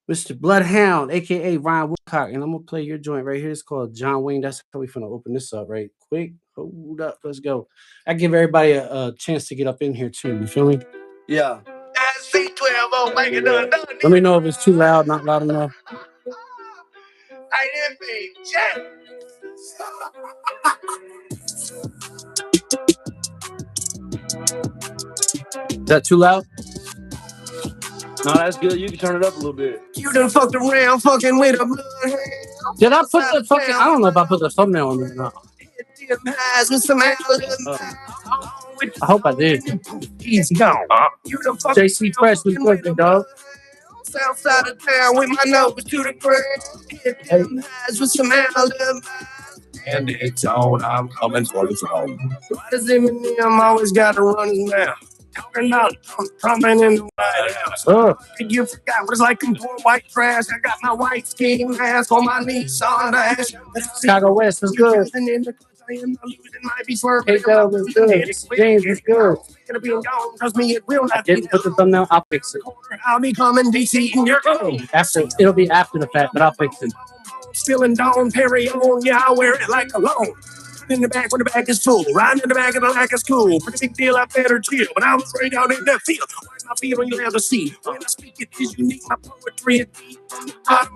Mr. Bloodhound, aka Ryan Woodcock, and I'm gonna play your joint right here. It's called John Wayne. That's how we finna open this up right quick. Hold up, let's go. I give everybody a chance to get up in here too. You feel me? Yeah. Let me know if it's too loud, not loud enough. Is that too loud? No, that's good. You can turn it up a little bit. You done fucked around fucking with a bloodhound. Did I put the fucking? I don't know if I put the thumbnail on there or not. I hope I did. Easy gone. You done fucked JC Fresh was working, dog. South side of town with my nose to the ground. Hit them highs with some alibis. And it's on, I'm coming for the throne. Why does Eminem always gotta run his mouth? Talking about coming in the White House. You forgot what it's like in poor white trash. I got my white ski mask on my Nissan dash. Chicago West was good. Might be swerving. K-Dub was good. James was good. Gonna be gone. Trust me, it will not Didn't put the thumbnail. I'll fix it. I'll be coming DC in your own. After it'll be after the fact, but I'll fix it. Spilling Dawn Perry on, yeah, I wear it like a cologne. In the back when the back is full, riding in the back of the back is cool. Pretty big deal, I better chill. But I was right out in that field. Where's my feeling you'll ever see? When I speak it is unique, my poetry is deep. I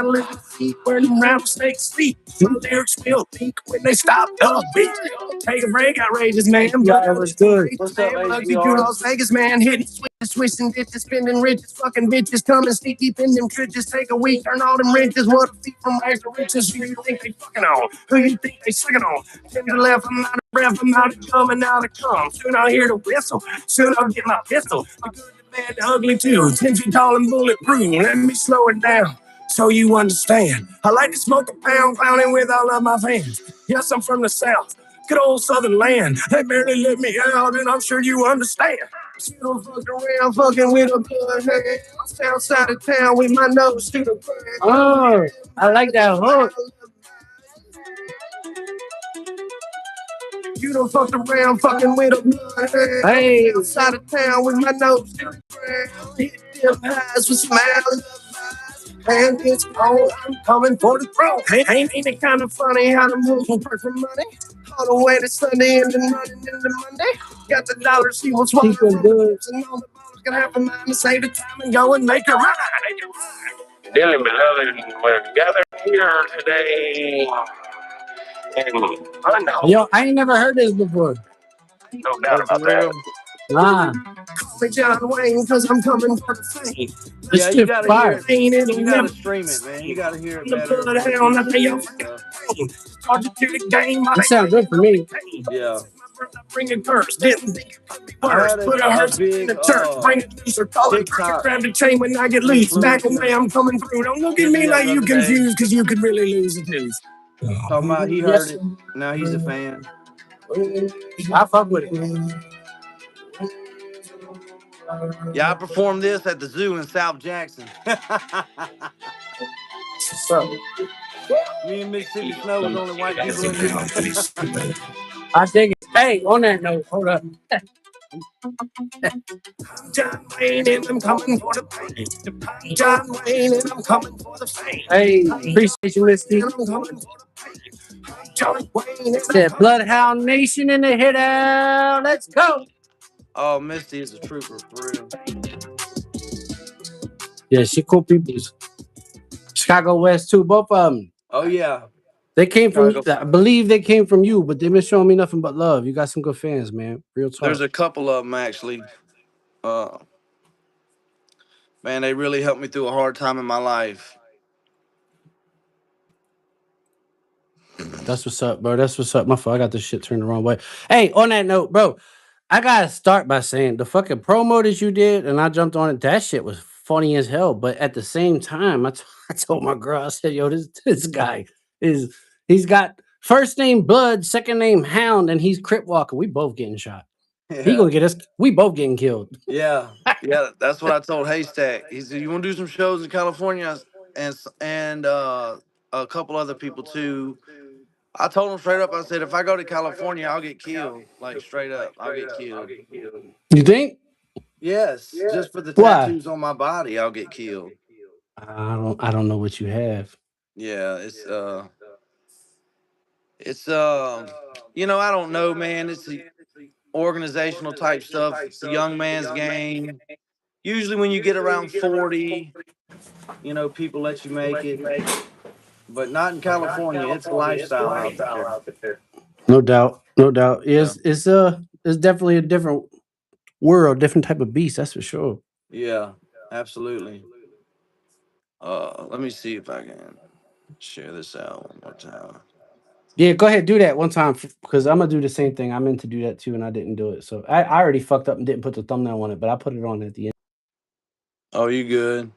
live in the sea where the rattlesnakes sleep. My lyrics will peak when they stop the beat. Take a break, outrageous man. Yeah, it was good. What's up, Lucky to Las Vegas, man. Hitting switches, twisting ditches, spending riches, fucking bitches, coming sneak deep in them trenches. Take a week, turn all them wrenches. What a feat from rags to riches. Who you think they fucking on? Who you think they sucking on? Ten to the left, I'm out of breath, I'm out of coming out of come. Soon I'll hear the whistle. Soon I'll get my pistol. The good, the bad, the ugly too. 10 feet tall and bulletproof. Let me slow it down so you understand. I like to smoke a pound, clowning with all of my fans. Yes, I'm from the South. Good old Southern land. They barely let me out, and I'm sure you understand. You don't fuck around fucking with a bloodhound. South side of town with my nose to the ground. Oh, I like that hook. You don't fuck around fucking with a bloodhound. Hey. South side of town with my nose to the ground. Hit them highs with smiles. And it's cold, I'm coming for the throne. Ain't it kind of funny how the moves will work for money? All the way to Sunday and then running into Monday. Got the dollar, see what's wrong. Keep them good. And all the ballers gonna have a mind to save the time and go and make a ride. Dearly beloved, we're gathered here today. And Yo, I ain't never heard this before. no doubt about that. Nah. Call me John Wayne, cause I'm coming for the fame. This Yeah, you shit gotta fire. hear it. Ain't it? You gotta stream it, man. You gotta hear it The better. bloodhound, I pay your fucking pain. Start to do the game. That sounds good for me. Yeah. Bring a curse, didn't think it could be worse. had a- Put a a hearse big, in the church, bring it loose or call it TikTok. grab the chain when I get loose. Back away, I'm coming through. Don't look at me like you confused, cause you could really lose a tooth. Talking about he heard it. Now he's a fan. I fuck with it. Yeah, I performed this at the zoo in South Jackson. What's up? Me and Mississippi Snow was only white people in there. I dig it. Hey, on that note, hold up. John Wayne and I'm coming for the pain. John Wayne and I'm coming for the fame. Hey, appreciate you listening. I'm coming for the pain. John Wayne and Said Bloodhound Nation in the hit out. Let's go. Oh, Misty is a trooper, for real. Yeah, she cool people. Chicago West too, both of them. Oh, yeah. They came from, Chicago. I believe they came from you, but they've been showing me nothing but love. You got some good fans, man. Real talk. There's a couple of them, actually. Man, they really helped me through a hard time in my life. That's what's up, bro. That's what's up. My fault. I got this shit turned the wrong way. Hey, on that note, bro, I gotta start by saying the fucking promo that you did, and I jumped on it. That shit was funny as hell. But at the same time, I told my girl, I said, "Yo, this guy he's got first name Blood, second name Hound, and he's Crip Walker. We both getting shot. He gonna get us. We both getting killed." Yeah, that's what I told Haystack. He said, "You want to do some shows in California?" And a couple other people too. I told him straight up. I said, "If I go to California, I'll get killed. Like straight up, I'll get killed." You think? Yes, just for the Why? tattoos on my body, I'll get killed. I don't know what you have. Yeah, it's I don't know, man. It's the organizational type stuff. It's a young man's game. Usually, when you get around 40, people let you make it, but not in California. It's a lifestyle out there. No doubt, no doubt. Yeah, It's definitely a different world, different type of beast. That's for sure. yeah, absolutely. Let me see if I can share this out one more time. Yeah, go ahead, do that one time because I'm gonna do the same thing. I meant to do that too, and I didn't do it. So I already fucked up and didn't put the thumbnail on it, but I put it on at the end. Oh, you good?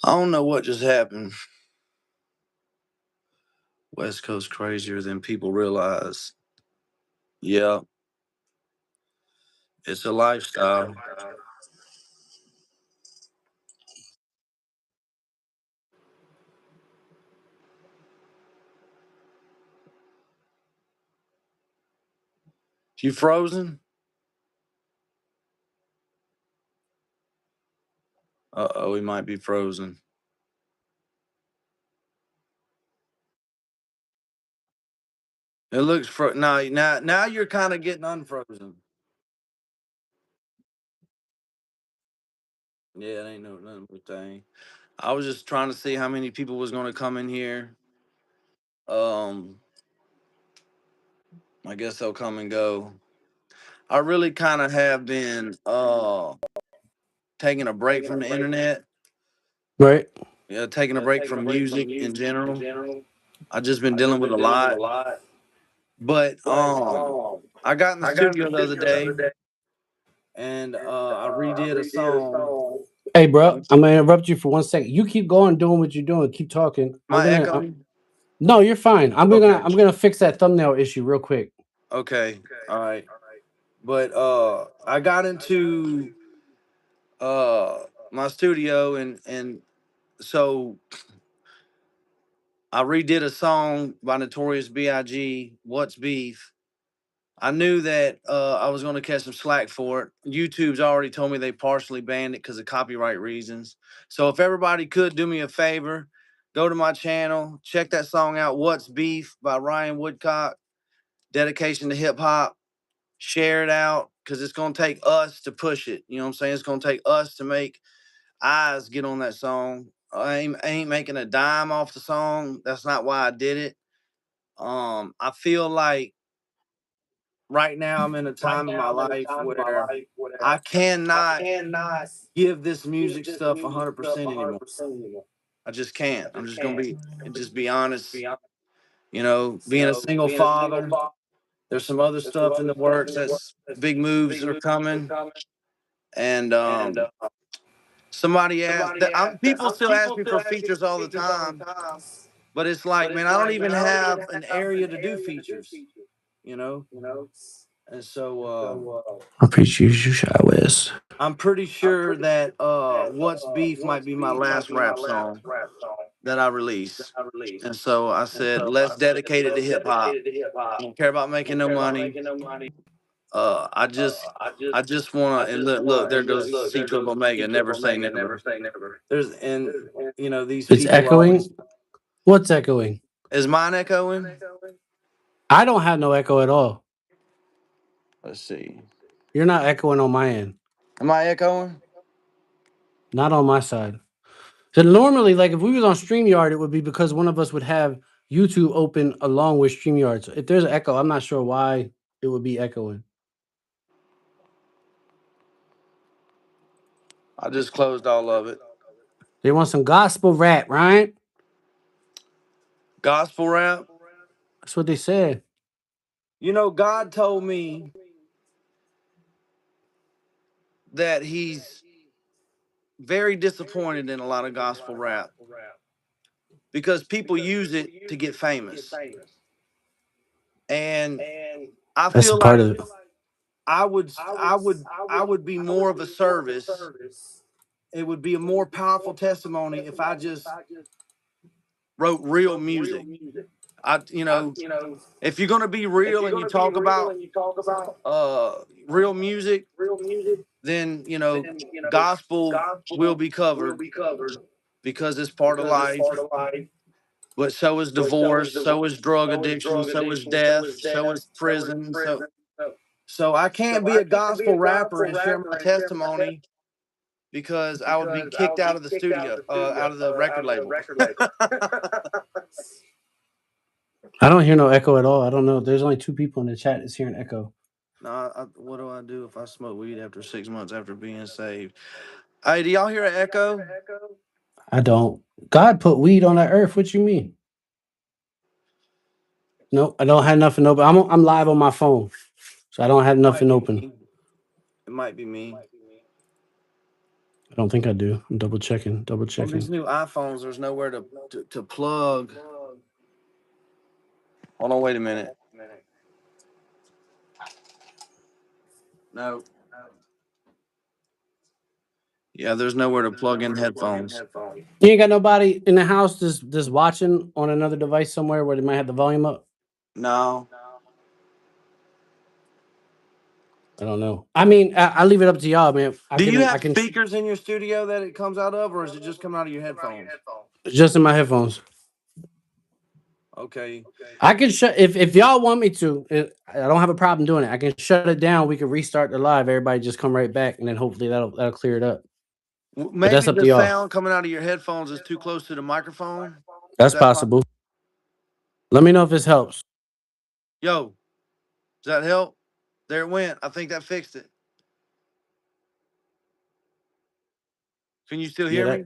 I don't know what just happened. West Coast crazier than people realize. Yeah, it's a lifestyle. You frozen? Uh-oh, we might be frozen. It looks now you're kind of getting unfrozen. Yeah, it ain't nothing but thing. I was just trying to see how many people was gonna come in here. Um, I guess they'll come and go. I really kind of have been taking a break from the internet. Right. Yeah, taking a break from music in general. I just been dealing with a lot. But I got in the studio the other day and I redid a song. Hey, bro, I'm gonna interrupt you for 1 second. You keep going, doing what you're doing. Keep talking. I'm My gonna. echoing? No, you're fine. Okay. I'm gonna fix that thumbnail issue real quick. Okay. All right. But I got into uh my studio and so I redid a song by Notorious B.I.G. What's Beef. I knew that I was going to catch some slack for it. YouTube's already told me they partially banned it because of copyright reasons. So if everybody could do me a favor, go to my channel, check that song out, What's Beef by Ryan Woodcock, dedication to hip hop, share it out because it's going to take us to push it. You know what I'm saying? It's going to take us to make eyes get on that song. I ain't making a dime off the song. That's not why I did it. I feel like right now I'm in a time in my life where I cannot give this music stuff 100% anymore. I just can't. I'm just gonna be honest. Being a single father, there's some other stuff in the works. That's big moves are coming, and somebody asked that people still ask me for features all the time, but it's like, man, I don't even have an area to do features, you know, and so. I appreciate you, Shy West. I'm pretty sure that What's Beef might be my last rap song that I release. And so I said, let's dedicate it to hip hop. I don't care about making no money. Uh I just I just wanna and look, there goes C triple Omega, never say never. There's and these It's people always echoing. What's echoing? is mine echoing? I don't have no echo at all. Let's see. You're not echoing on my end. Am I echoing? Not on my side. So normally, like if we was on StreamYard, it would be because one of us would have YouTube open along with StreamYard. So if there's an echo, I'm not sure why it would be echoing. I just closed all of it. They want some gospel rap, right? Gospel rap. That's what they said. God told me that he's very disappointed in a lot of gospel rap because people use it to get famous. And I That's a feel part like of it. I would be more of a service. It would be a more powerful testimony if I just wrote real music. If you're gonna be real and you talk about real music, then gospel will be covered because it's part of life. But so is divorce, so is drug addiction, so is death, so is prison. So I can't be a gospel rapper and share my testimony because I would be kicked out of the studio, out of the record label. I don't hear no echo at all. I don't know. There's only 2 people in the chat that's hearing echo. No, what do I do if I smoke weed after 6 months after being saved? Hey, do y'all hear an echo? I don't. God put weed on that earth. What you mean? No, I don't have nothing open. I'm live on my phone, so I don't have nothing open. It might be me. I don't think I do. I'm double checking. On these new iPhones, there's nowhere to plug. Hold on, wait a minute. No. Yeah, there's nowhere to plug in headphones. You ain't got nobody in the house just watching on another device somewhere where they might have the volume up? No. I don't know. I mean, I leave it up to y'all, man. Do you have speakers in your studio that it comes out of, or is it just coming out of your headphones? Just in my headphones. Okay. I can shut if y'all want me to. I don't have a problem doing it. I can shut it down. We can restart the live. Everybody just come right back, and then hopefully that'll clear it up. Maybe that's up to the y'all. sound coming out of your headphones is too close to the microphone. That's possible. Let me know if this helps. Yo, does that help? There it went. I think that fixed it. Can you still hear me?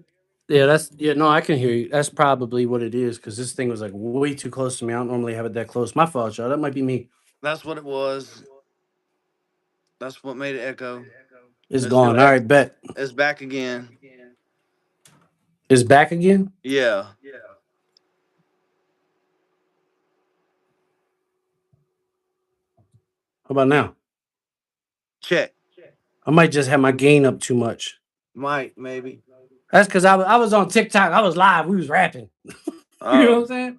Yeah, no, I can hear you. That's probably what it is because this thing was like way too close to me. I don't normally have it that close. My fault, y'all. That might be me. That's what it was. That's what made it echo. It's gone. All right, bet. It's back again. It's back again? Yeah. How about now? Check. I might just have my gain up too much. Maybe. That's because I was on TikTok. I was live. We was rapping. You know what I'm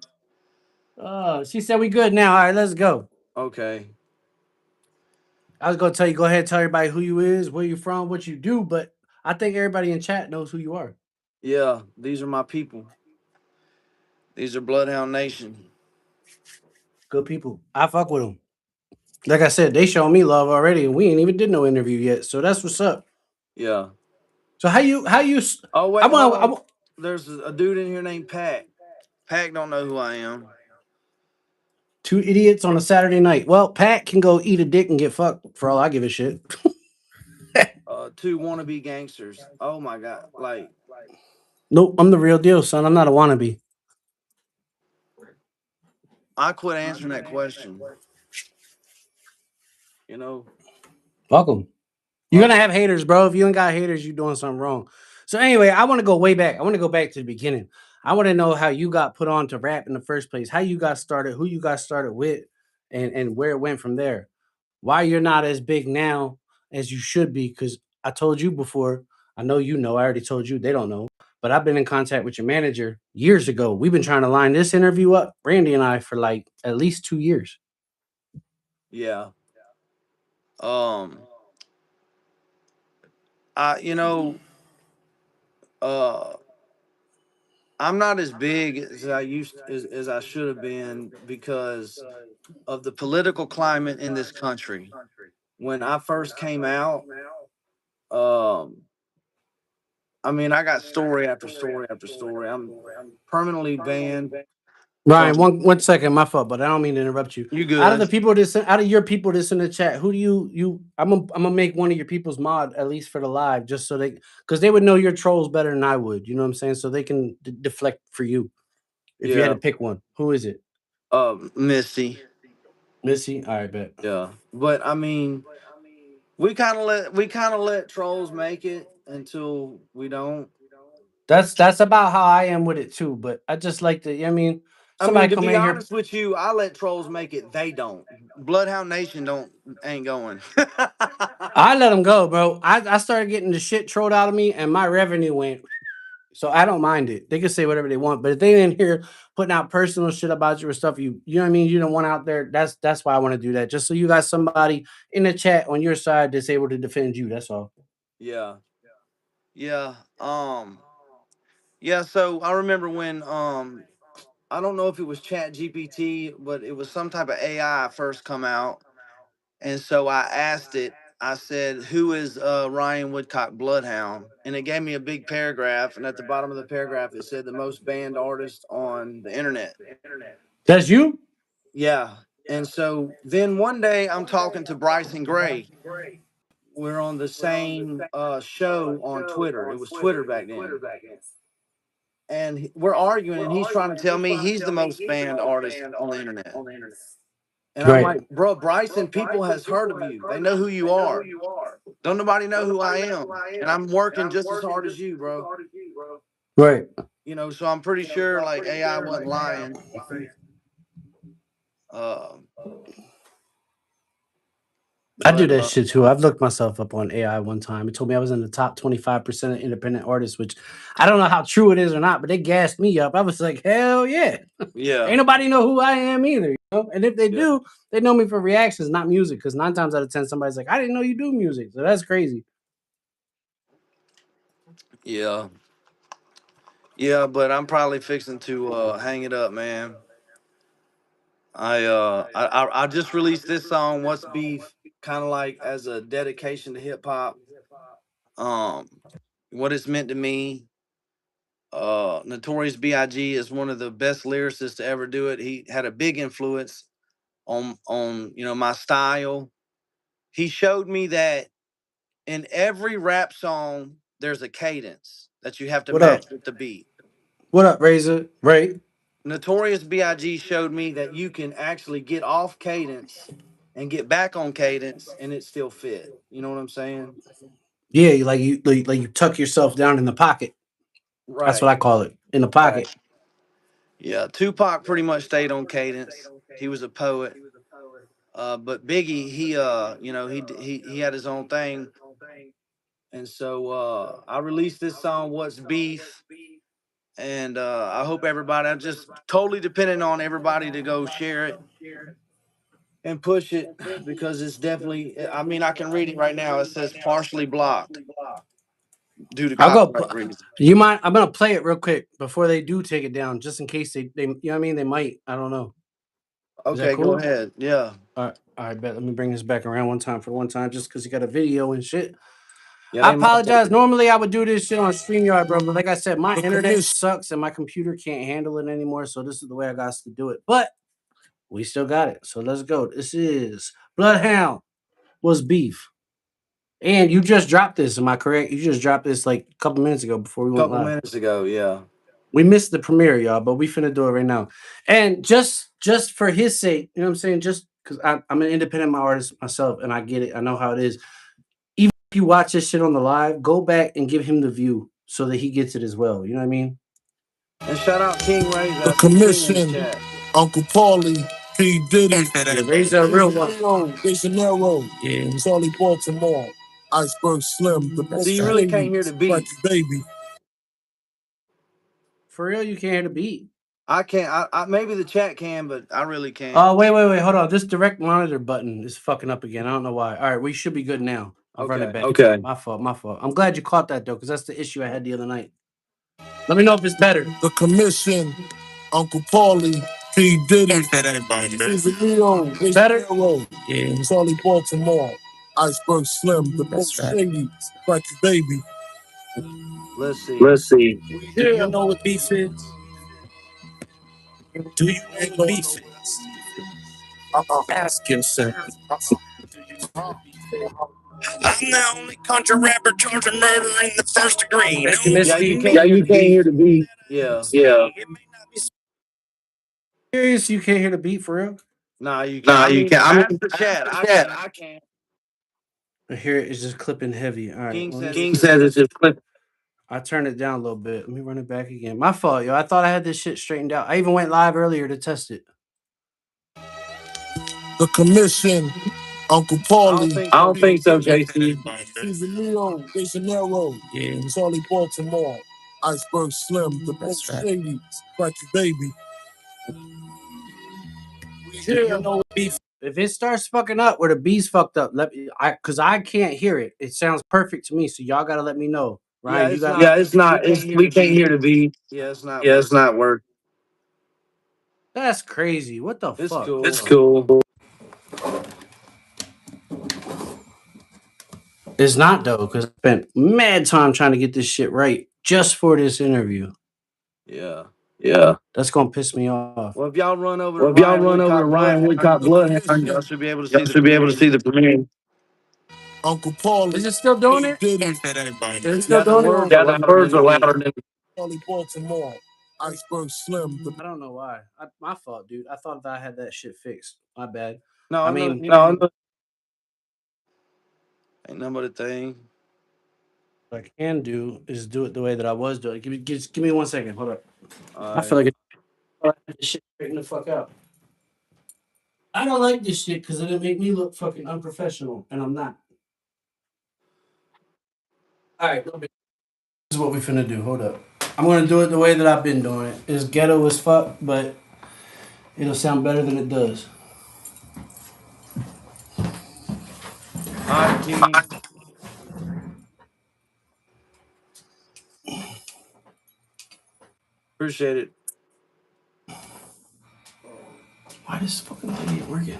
saying? She said we good now. All right, let's go. Okay. I was gonna tell you, go ahead and tell everybody who you is, where you from, what you do, but I think everybody in chat knows who you are. Yeah, these are my people. These are Bloodhound Nation. Good people. I fuck with them. Like I said, they showing me love already, and we ain't even did no interview yet. So that's what's up. Yeah. So how you? Oh wait, there's a dude in here named Pat. Pat don't know who I am. 2 idiots on a Saturday night. Well, Pat can go eat a dick and get fucked for all I give a shit. 2 wannabe gangsters. Oh my god, like. Nope, I'm the real deal, son. I'm not a wannabe. I quit answering that question. Welcome. You're gonna have haters, bro. If you ain't got haters, you're doing something wrong. So anyway, I want to go way back. I want to go back to the beginning. I want to know how you got put on to rap in the first place, how you got started, who you got started with, and where it went from there. Why you're not as big now as you should be, because I told you before, I know you know, I already told you, they don't know, but I've been in contact with your manager years ago. We've been trying to line this interview up, Brandy and I, for like at least 2 years. Yeah. I'm not as big as I should have been because of the political climate in this country. When I first came out, I mean, I got story after story after story. I'm permanently banned. Ryan, one second, my fault, but I don't mean to interrupt you. You good? Out of your people that's in the chat, who do you? I'm gonna make one of your people's mod at least for the live, just so because they would know your trolls better than I would. You know what I'm saying? So they can deflect for you. If you had to pick one, who is it? Missy. Missy. All right, bet. Yeah, but I mean, We kind of let trolls make it until we don't. That's about how I am with it too. But I just like to. I mean, I mean, somebody to come be in here. honest with you, I let trolls make it. They don't. Bloodhound Nation ain't going. I let them go, bro. I started getting the shit trolled out of me, and my revenue went. So I don't mind it. They can say whatever they want, but if they in here putting out personal shit about you or stuff, you know what I mean. You don't want out there. That's why I want to do that. Just so you got somebody in the chat on your side that's able to defend you. That's all. Yeah, yeah, yeah. So I remember when I don't know if it was Chat GPT, but it was some type of AI first come out, and so I asked it. I said, "Who is Ryan Woodcock Bloodhound?" And it gave me a big paragraph, and at the bottom of the paragraph, it said the most banned artist on the internet. That's you. Yeah. And so then one day I'm talking to Bryson Gray. We're on the same show on Twitter. It was Twitter back then. And we're arguing, and he's trying to tell me he's the most banned artist on the internet. And I'm Right. like, bro, Bryson, people has heard of you. They know who you are. Don't nobody know who I am. And I'm working just as hard as you, bro. Right. You know, so I'm pretty sure like AI wasn't lying. I do that shit too. I've looked myself up on AI one time. It told me I was in the top 25% of independent artists, which I don't know how true it is or not, but they gassed me up. I was like, hell yeah. Yeah. Ain't nobody know who I am either. You know? And if they do, they know me for reactions, not music. Because 9 times out of 10, somebody's like, I didn't know you do music. So that's crazy. Yeah. Yeah, but I'm probably fixing to hang it up, man. I just released this song, What's Beef, kind of like as a dedication to hip hop. What it's meant to me. Notorious B.I.G. is one of the best lyricists to ever do it. He had a big influence on my style. He showed me that in every rap song there's a cadence that you have to match with the beat. What up, Razor? Right. Notorious B.I.G. showed me that you can actually get off cadence and get back on cadence and it still fit. You know what I'm saying? Yeah, you tuck yourself down in the pocket. Right. That's what I call it, in the pocket. Right. Yeah, Tupac pretty much stayed on cadence. He was a poet. But Biggie, he had his own thing. And so I released this song, What's Beef? And I hope everybody, I'm just totally dependent on everybody to go share it and push it because it's definitely, I mean, I can read it right now. It says partially blocked due to I'll go. copyright reasons. You mind? I'm gonna play it real quick before they do take it down, just in case they you know what I mean? They might. I don't know. Okay, cool? go ahead. Yeah. All right, bet. Let me bring this back around one time, just because you got a video and shit. Yeah, I apologize. Normally, I would do this shit on StreamYard, bro. But like I said, my internet sucks and my computer can't handle it anymore. So this is the way I got to do it. But we still got it. So let's go. This is Bloodhound Was Beef. And you just dropped this. Am I correct? You just dropped this like a couple minutes ago before we went live. A couple minutes ago, yeah. We missed the premiere, y'all, but we finna do it right now. And just for his sake, you know what I'm saying? Just because I'm an independent artist myself and I get it. I know how it is. Even if you watch this shit on the live, go back and give him the view so that he gets it as well. You know what I mean? And shout out King Ray. The commission, Uncle Paulie, P. Diddy, Raise a real one. De Janeiro, Charlie Baltimore, Iceberg Slim, the best. So you really can't hear the beat, baby. For real, you can't hear the beat. I can't. I maybe the chat can, but I really can't. Oh, wait. Hold on. This direct monitor button is fucking up again. I don't know why. All right, we should be good now. I'll run it back. Okay. My fault. I'm glad you caught that, though, because that's the issue I had the other night. Let me know if it's better. The commission, Uncle Paulie, P. Diddy, better? Yeah. Charlie Baltimore, Iceberg Slim, the best shady, Frankie Baby. Let's see. Do you know what beef is? Do you know what beef is? Ask yourself. I'm the only country rapper charged with murder in the first degree. Yeah, you can't hear the beat. Yeah. Serious? You can't hear the beat for real? Nah, you can't. I mean, the chat. I can't. I hear it is just clipping heavy. All right. King says it's just clip. I turned it down a little bit. Let me run it back again. My fault, yo. I thought I had this shit straightened out. I even went live earlier to test it. The commission, Uncle Paulie. I don't think so, JC. Stephen Leo, De Janeiro, Charlie Baltimore, Iceberg Slim, the Most Shady, Frankie Baby. If it starts fucking up where the beat's fucked up, cause I can't hear it. It sounds perfect to me, so y'all gotta let me know. Ryan, It's not. We can't hear the beat. Yeah, it's not. Yeah, it's not working. That's crazy. What the fuck? Cool. It's cool. It's not though, because I spent mad time trying to get this shit right just for this interview. Yeah. That's gonna piss me off. Well, if y'all run over to Ryan Woodcock Bloodhound, y'all should be able to see the premiere. Uncle Paulie. Is it still doing it? Is it still doing it? Yeah, the birds are louder than. Charlie Baltimore, Iceberg Slim. I don't know why. My fault, dude. I thought that I had that shit fixed. My bad. No, I mean, no. Ain't nothing but a thing. What I can do is do it the way that I was doing. Give me 1 second. Hold up. I feel like this shit straighten the fuck out. I don't like this shit because it'll make me look fucking unprofessional, and I'm not. All right, this is what we finna do. Hold up. I'm gonna do it the way that I've been doing it. It's ghetto as fuck, but it'll sound better than it does. All right, King. Appreciate it. Why this fucking thing ain't working?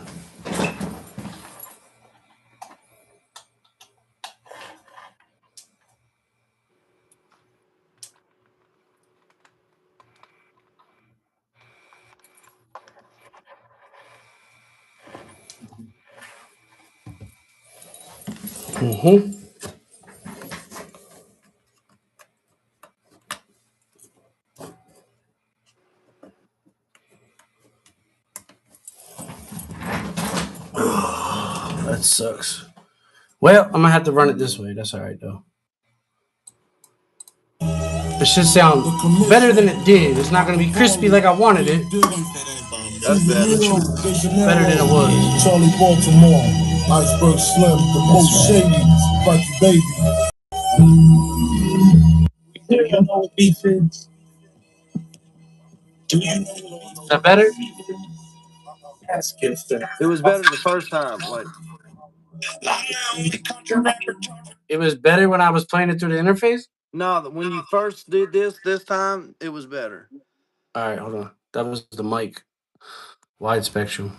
That sucks. Well, I'm gonna have to run it this way. That's all right though. It should sound better than it did. It's not gonna be crispy like I wanted it. That's better. Better than it was. Charlie Baltimore, Iceberg Slim, the Most Shady, Frankie Baby. Do you know what beef is? Is that better? It was better the first time. Like, it was better when I was playing it through the interface? No, when you first did this time, it was better. All right, hold on. That was the mic. Wide spectrum.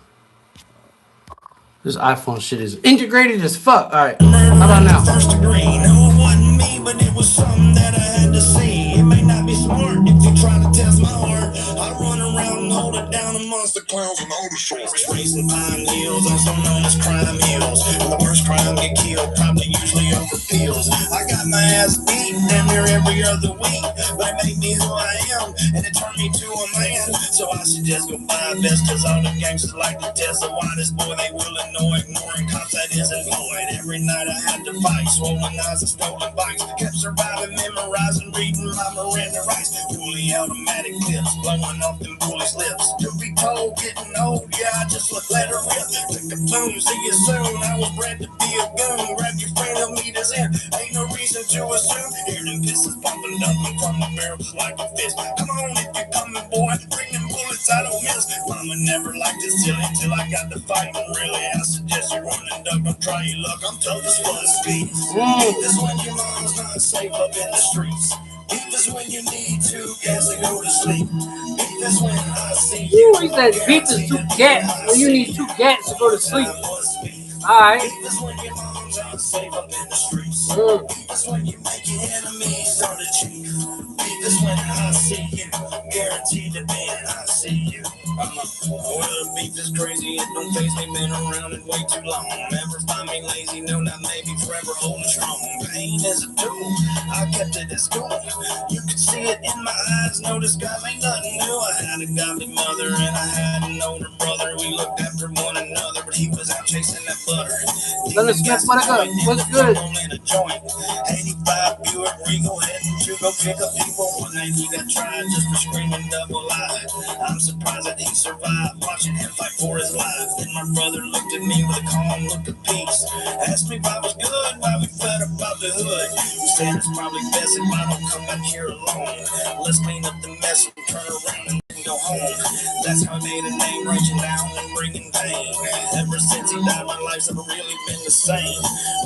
This iPhone shit is integrated as fuck. All right, how about now? First degree, no, it wasn't me, but it was something that I had to see. It may not be smart if you try to test my heart. I run around and hold it down amongst the clowns and all the shorts. Racing pine heels, also known as crime heels. When the worst crime get killed, probably usually over pills. I got my ass beat damn near every other week, but it made me who I am, and it turned me to a man. So I should just go buy a vest, cause all the gangsters like to test the widest boy they will ignore. Ignoring cops that isn't void. Every night I had to fight, swollen eyes and stolen bikes. Kept surviving, memorizing, reading my Miranda rights. Fully automatic clips, blowing off them bullies' lips. To be told, getting old, yeah, I just let her rip. Took the boom, see you soon. I was bred to be a goon. Grab your friend, he'll meet us in. Ain't no reason to assume. Hear them pistols bumping, dumping from my barrels like a fist. Come on if you're coming, boy. Bring them bullets, I don't miss. Mama never liked this silly till I got to fight. Really, I suggest you run and duck. Don't try your luck. I'm tough as fuck. Beef is when your mom's not safe up in the streets. Beef is when you need 2 gas to go to sleep. Beef is when I see you. He said beef is 2 gas. Well, you need 2 gas to go to sleep. Alright. Beef is when your mom's not safe up in the streets. Beef is when you make your enemies start to cheat. Beef is when I see you. Guaranteed to be I see you. Well, beef is crazy, it don't face me, been around it way too long. Never find me lazy, no, not maybe forever holding strong. Pain is a tool, I kept it at school. You could see it in my eyes, no disguise ain't nothing new. I had a godly mother and I had an older brother. We looked after one another, but he was out chasing that butter. ClintSmith, what up? What's good? 85 Buick Regal heading to go pick up people when they do that try just for screaming double I. I'm surprised that he survived watching him fight for his life. Then my brother looked at me with a calm look of peace. Asked me if I was good while we fed about the hood. He said it's probably best if I don't come back here alone. Let's clean up the mess and turn around and then go home. That's how I made a name, reaching down and bringing pain. Ever since he died, my life's never really been the same.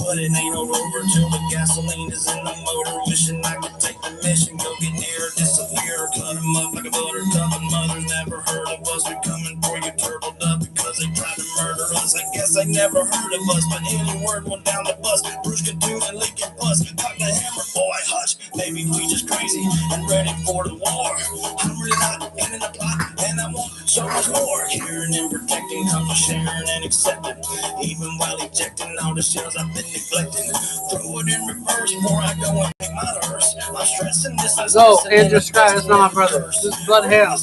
But it ain't all over till the gasoline is in the motor. Wishing I could take the mission, go get near, disappear, cut him up like a buttercup. And mothers never heard of us. We coming for you, turtled up because they tried to murder us. I guess they never heard of us, but any word went down the bus. Bruce could do and leaking bus. Cock the hammer, boy, hush. Maybe we just crazy and ready for the war. I'm really not in the plot, and I want so much more. Caring and protecting, come to sharing and accepting. Even while ejecting all the shells I've been neglecting. Throw it in reverse before I go and make my hearse. I'm stressing this. Go, Andrew Scott, that's not my brother. This is Bloodhound.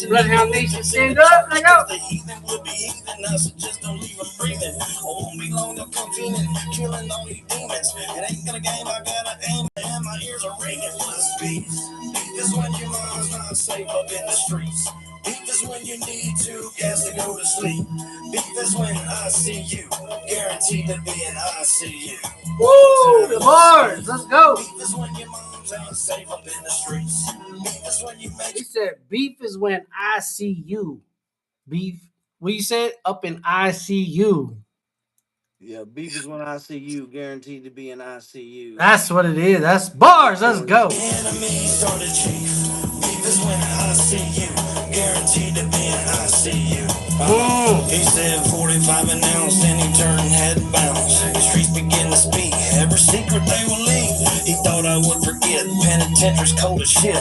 Bloodhound Nation, stand up, let go. The heathen will be heathing us, so just don't leave them breathing. I won't be long, they'll come feeling, killing all these demons. It ain't gonna game, I gotta aim, and my ears are ringing. What's beef? Beef is when your mind's not safe up in the streets. Beef is when you need to gas to go to sleep. Beef is when I see you, guaranteed to be in ICU. Woo, the bars, let's go. Beef is when your mom's not safe up in the streets. Beef is when you make He said, beef is when I see you. Beef, what you said? Up in ICU. Yeah, beef is when I see you, guaranteed to be in ICU. That's what it is. That's bars. Let's go. enemies started chief. Beef is when I see you, guaranteed to be in ICU. He said 45 announced and he turned head bounce. The streets begin to speak, every secret they will leak. He thought I would forget, penitentiary's cold as shit.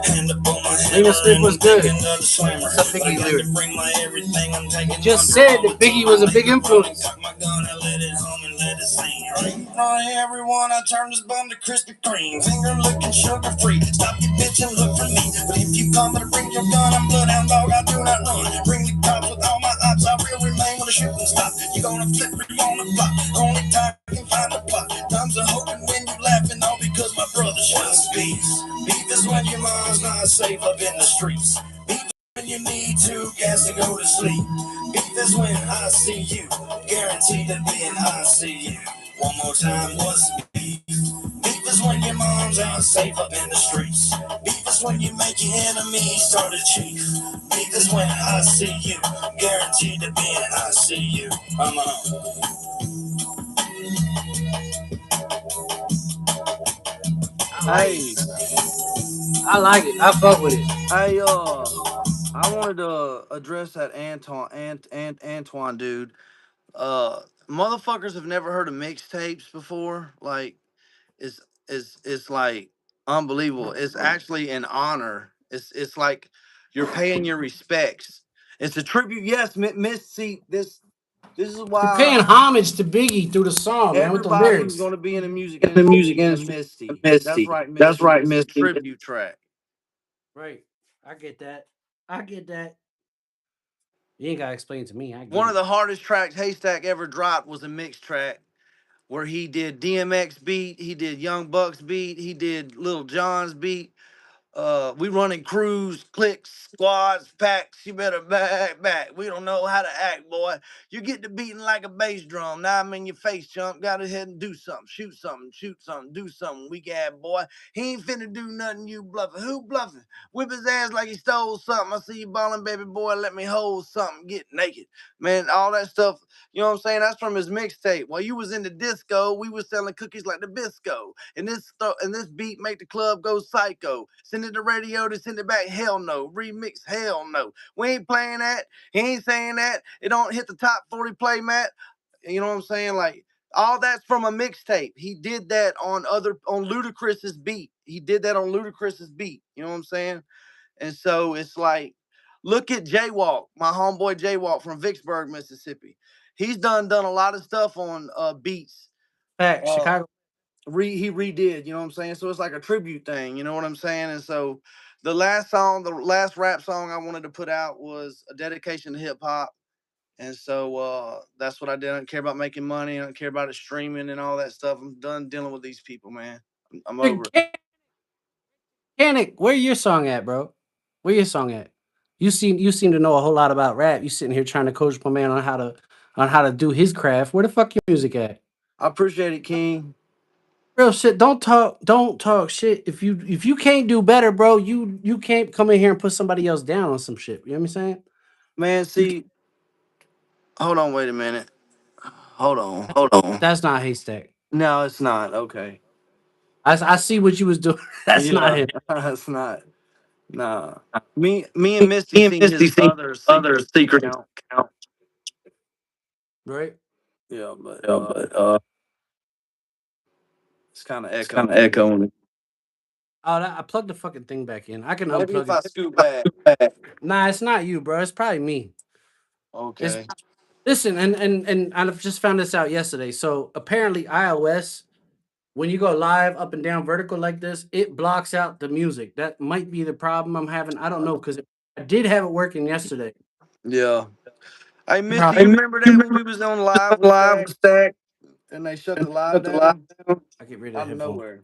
Hand up on my head, was good. another slammer. That's a Biggie But I got lyric. to bring my everything, I'm taking Just my said drum. that Biggie was a big influence. Cock my gun, I let it hum and let it sing. Right, everyone, I turn this bum to Krispy Kreme. Finger looking sugar free. Stop your bitch and look for me. But if you come to bring your gun, I'm Bloodhound dog, I do not run. Bring the cops with all my ops, I will remain when the shooting stop. You gonna flip or you gonna flop. Only time you can find a plot. Times are hoping when you laughing, all because my brother shot beef. Beef is when your mom's not safe up in the streets. Beef is when you need to gas to go to sleep. Beef is when I see you, guaranteed to be in ICU. One more time, what's beef? Beef is when your mom's out safe up in the streets. Beef is when you make your enemies start to chief. Beef is when I see you, guaranteed to be in ICU. I'm Hey, I like it. I fuck with it. hey, I wanted to address that Antoine dude. Motherfuckers have never heard of mixtapes before. Like, it's like unbelievable. It's actually an honor. It's like you're paying your respects. It's a tribute. Yes, Miss. See, this is You're why paying homage to Biggie through the song, man, with the everybody lyrics. who's going to be in the music industry is Misty. That's right, Misty. This is a tribute track. Right. I get that. I get that. You ain't gotta explain it to me. I get One of it. the hardest tracks Haystack ever dropped was a mix track where he did DMX beat, he did Young Buck's beat, he did Little John's beat. We running crews, clicks, squads, packs. You better back. We don't know how to act, boy. You get to beating like a bass drum. Now I'm in your face, chump. Got to head and do something, shoot something, do something. Weak ass boy. He ain't finna do nothing. You bluffing. Who bluffing? Whip his ass like he stole something. I see you balling, baby boy. Let me hold something. Get naked, man. All that stuff. You know what I'm saying? That's from his mixtape. While you was in the disco, we was selling cookies like the Bisco. And this beat make the club go psycho. Send it to radio to send it back. Hell no. Remix. Hell no. We ain't playing that. He ain't saying that. It don't hit the top 40 play, Matt. You know what I'm saying? Like, all that's from a mixtape. He did that on Ludacris's beat. He did that on Ludacris's beat. You know what I'm saying? And so it's like, look at Jaywalk, my homeboy Jaywalk from Vicksburg, Mississippi. He's done a lot of stuff on beats. Fact, Chicago. He redid, you know what I'm saying? So it's like a tribute thing, you know what I'm saying? And so the last rap song I wanted to put out was a dedication to hip hop. And so that's what I did. I don't care about making money. I don't care about it streaming and all that stuff. I'm done dealing with these people, man. I'm over it. Mechanic, where your song at, bro? Where your song at? You seem to know a whole lot about rap. You sitting here trying to coach my man on how to do his craft. Where the fuck your music at? I appreciate it, King. Real shit. Don't talk shit. If you can't do better, bro, you can't come in here and put somebody else down on some shit. You know what I'm saying? Man, see, hold on, wait a minute. Hold on. That's not Haystack. No, it's not. Okay. I see what you was doing. That's not Yeah, him. that's not. Nah. Me and Misty seen his other secret account. Right? Yeah, but it's kind of It's kind of echoing. echoing. Oh, I plugged the fucking thing back in. I can Maybe if unplug I it. scoot back. Nah, it's not you, bro. It's probably me. Okay. Listen, and I've just found this out yesterday. So apparently iOS, when you go live up and down vertical like this, it blocks out the music. That might be the problem I'm having. I don't know, because I did have it working yesterday. Yeah. Hey, Misty, Probably- you remember that when we was on live with Stack and they shut the live down I get rid of out the of headphone. nowhere?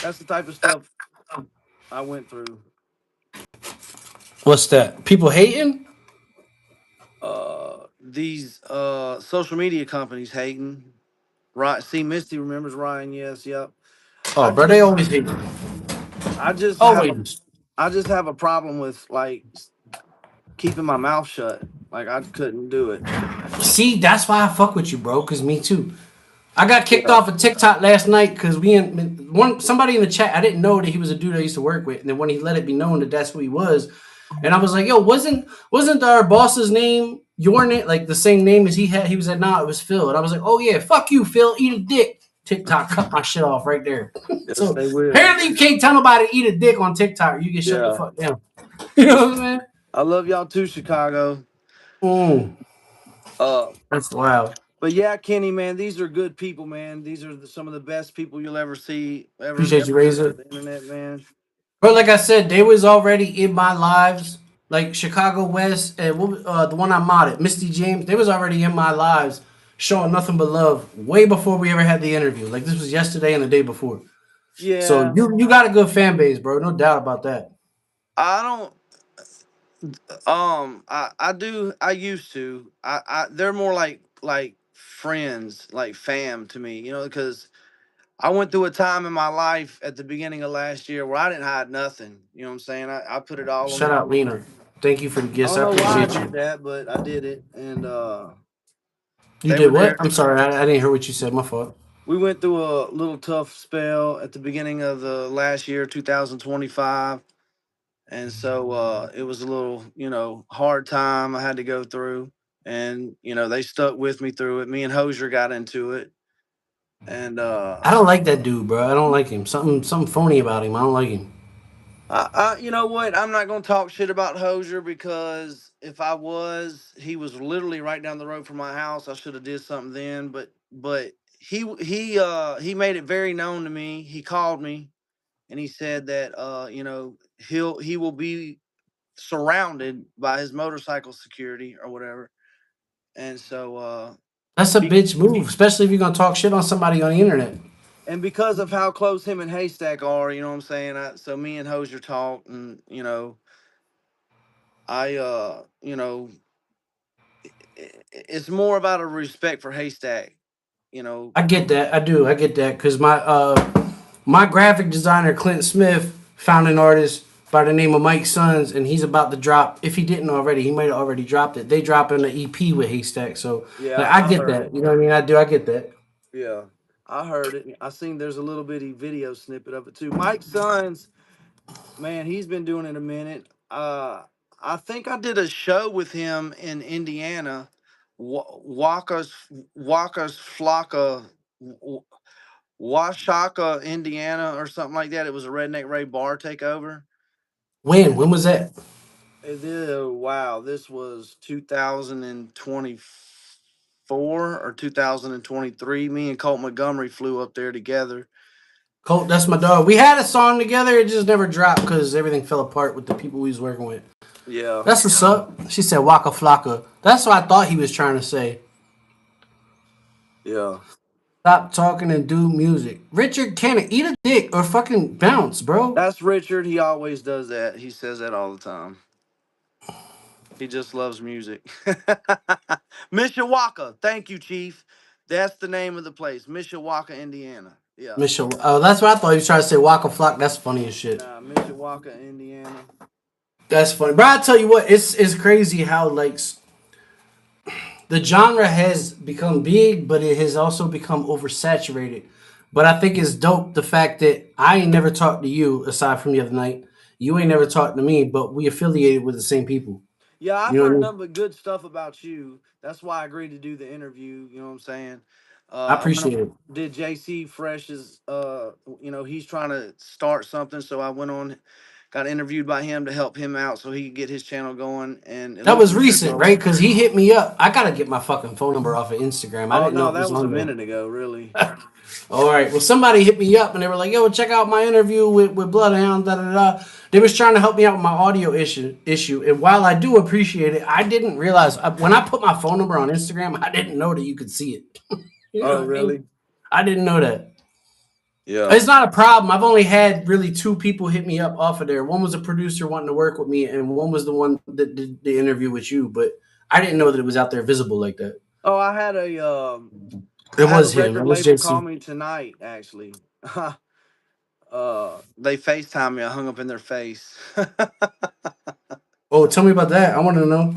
That's the type of stuff I went through. What's that? People hating? These social media companies hating. Right? See, Misty remembers Ryan. Yes, yep. Oh, bro, they always hate. I just Always. have a problem with like keeping my mouth shut. Like I couldn't do it. See, that's why I fuck with you, bro. Cause me too. I got kicked off of TikTok last night because somebody in the chat. I didn't know that he was a dude I used to work with, and then when he let it be known that that's who he was, and I was like, "Yo, wasn't our boss's name your name? Like the same name as he had?" He was like, "Nah, it was Phil." And I was like, "Oh yeah, fuck you, Phil. Eat a dick." TikTok cut my shit off right there. Yes, So they will. apparently you can't tell nobody to eat a dick on TikTok. You get shut the fuck down. You know what I'm saying? I love y'all too, Chicago. That's wild. But yeah, Kenny, man, these are good people, man. These are some of the best people you'll ever see. Appreciate you, Razor. On the internet, man. But like I said, they was already in my lives. Like Chicago West and the one I modded, Misty James. They was already in my lives, showing nothing but love way before we ever had the interview. Like this was yesterday and the day before. Yeah. So you got a good fan base, bro. No doubt about that. I don't. I do. I used to. They're more like friends, like fam to me. You know, because I went through a time in my life at the beginning of last year where I didn't hide nothing. You know what I'm saying? I put it all. Shout out, Lena. Thank you for the I gifts. I don't know why I appreciate did you. that, but I did it, and You did what? I'm sorry, I didn't hear what you said. My fault. We went through a little tough spell at the beginning of the last year, 2025. And so it was a little, hard time I had to go through. And, they stuck with me through it. Me and Hosier got into it. And I don't like that dude, bro. I don't like him. Something phony about him. I don't like him. you know what? I'm not going to talk shit about Hosier because if I was, he was literally right down the road from my house. I should have did something then. But he made it very known to me. He called me and he said that he will be surrounded by his motorcycle security or whatever. And so that's a bitch move, especially if you're gonna talk shit on somebody on the internet. And because of how close him and Haystack are, you know what I'm saying? So me and Hosier talked, and it's more about a respect for Haystack. I get that. I do. I get that because my graphic designer Clint Smith found an artist by the name of Mike Sons, and he's about to drop. If he didn't already, he might have already dropped it. They drop in the EP with Haystack, so yeah, I get that. You know what I mean? I do. I get that. Yeah, I heard it. I seen there's a little bitty video snippet of it too. Mike Sons, man, he's been doing it a minute. I think I did a show with him in Indiana, Washaka, Indiana, or something like that. It was a Redneck Ray bar takeover. When was that? Wow, this was 2024 or 2023. Me and Colt Montgomery flew up there together. Colt, that's my dog. We had a song together. It just never dropped because everything fell apart with the people we was working with. Yeah. That's what's up. She said Waka Flocka. That's what I thought he was trying to say. Yeah. Stop talking and do music. Richard Cannon, eat a dick or fucking bounce, bro. That's Richard. He always does that. He says that all the time. He just loves music. Mishawaka. Thank you, Chief. That's the name of the place. Mishawaka, Indiana. Yeah. Michelle. Oh, that's what I thought he was trying to say. Waka Flock. That's funny as shit. Nah, Mishawaka, Indiana. That's funny. Bro, I tell you what, it's crazy how like the genre has become big, but it has also become oversaturated. But I think it's dope the fact that I ain't never talked to you aside from the other night. You ain't never talked to me, but we affiliated with the same people. Yeah, I've You know what I heard mean? nothing but good stuff about you. That's why I agreed to do the interview. You know what I'm saying? I I went appreciate on, it. did JC Fresh's, he's trying to start something. So I went on, got interviewed by him to help him out so he could get his channel going. And it That looks was like they're recent, right? growing. Because he hit me up. I gotta get my fucking phone number off of Instagram. I Oh, didn't know no, it that was was a on there. minute ago, really. All right. Well, somebody hit me up and they were like, "Yo, check out my interview with Bloodhound." Da da da. They was trying to help me out with my audio issue. And while I do appreciate it, I didn't realize when I put my phone number on Instagram, I didn't know that you could see it. You know Oh, what I mean? really? I didn't know that. Yeah. It's not a problem. I've only had really two people hit me up off of there. One was a producer wanting to work with me, and one was the one that did the interview with you. But I didn't know that it was out there visible like that. Oh, It I had a was him. It record was label call JC. me tonight, actually. They FaceTime me. I hung up in their face. Oh, tell me about that. I want to know.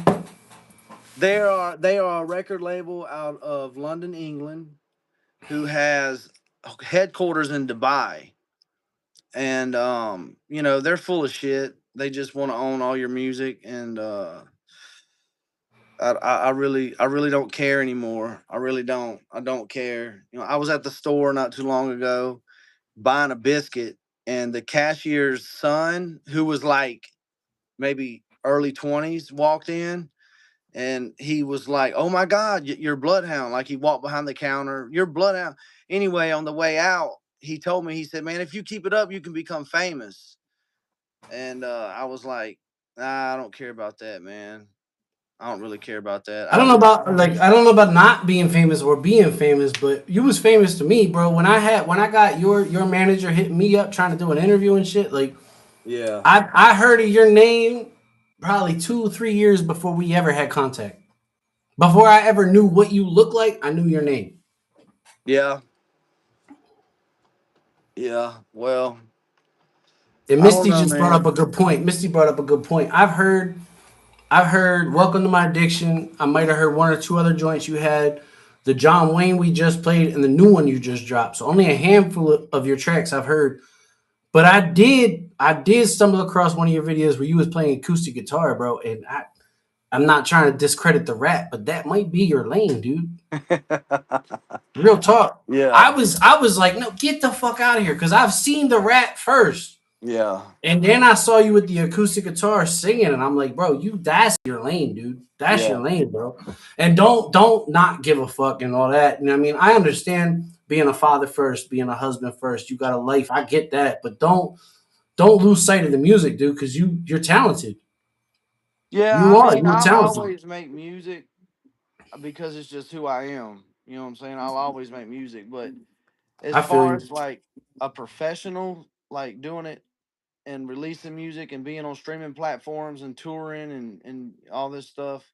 They are a record label out of London, England, who has headquarters in Dubai, and they're full of shit. They just want to own all your music, and I really don't care anymore. I really don't. I don't care. I was at the store not too long ago buying a biscuit, and the cashier's son, who was like maybe early 20s, walked in. And he was like, "Oh my God, you're Bloodhound!" Like he walked behind the counter, "You're Bloodhound." Anyway, on the way out, he told me, he said, "Man, if you keep it up, you can become famous." And I was like, "Nah, I don't care about that, man. I don't really care about that. I I don't know just, about I don't know about not being famous or being famous, but you was famous to me, bro. When I got your manager hitting me up trying to do an interview and shit, like yeah, I heard of your name probably 2-3 years before we ever had contact. Before I ever knew what you looked like, I knew your name. yeah, yeah." Well, And I don't Misty know, just brought up man. a good point. Misty brought up a good point. I've heard Welcome to My Addiction. I might have heard one or two other joints you had. The John Wayne we just played and the new one you just dropped. So only a handful of your tracks I've heard. But I did stumble across one of your videos where you was playing acoustic guitar, bro. And I'm not trying to discredit the rap, but that might be your lane, dude. Real talk. I Yeah, was I was like, no, get the fuck out of here. Cause I've seen the rap first. yeah, And then I saw you with the acoustic guitar singing, and I'm like, bro, that's your lane, dude. That's yeah, your lane, bro. And don't not give a fuck and all that. And I mean, I understand being a father first, being a husband first. You got a life. I get that, but don't lose sight of the music, dude, because you're talented. yeah. You I are. mean, You're I'll talented. always make music because it's just who I am. You know what I'm saying? I'll always make music, but as I feel far you. as like a professional, like doing it and releasing music and being on streaming platforms and touring and all this stuff,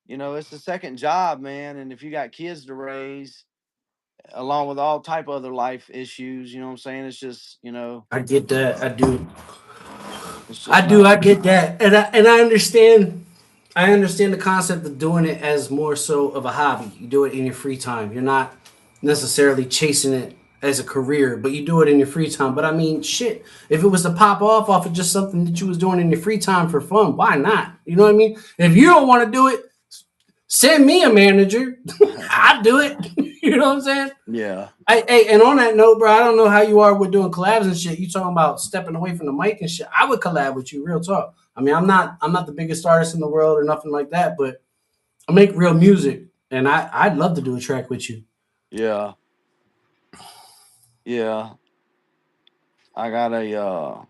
it's a second job, man. And if you got kids to raise, along with all type of other life issues, you know what I'm saying? It's just, I get that. I do. it's I just do. not. I get that, and I understand. I understand the concept of doing it as more so of a hobby. You do it in your free time. You're not necessarily chasing it as a career, but you do it in your free time. But I mean, shit, if it was to pop off of just something that you was doing in your free time for fun, why not? You know what I mean? If you don't want to do it, send me a manager. I'd do it. You know what I'm saying? Yeah. Hey, and on that note, bro, I don't know how you are with doing collabs and shit. You talking about stepping away from the mic and shit. I would collab with you, real talk. I mean, I'm not the biggest artist in the world or nothing like that, but I make real music, and I'd love to do a track with you. Yeah. Yeah. I got a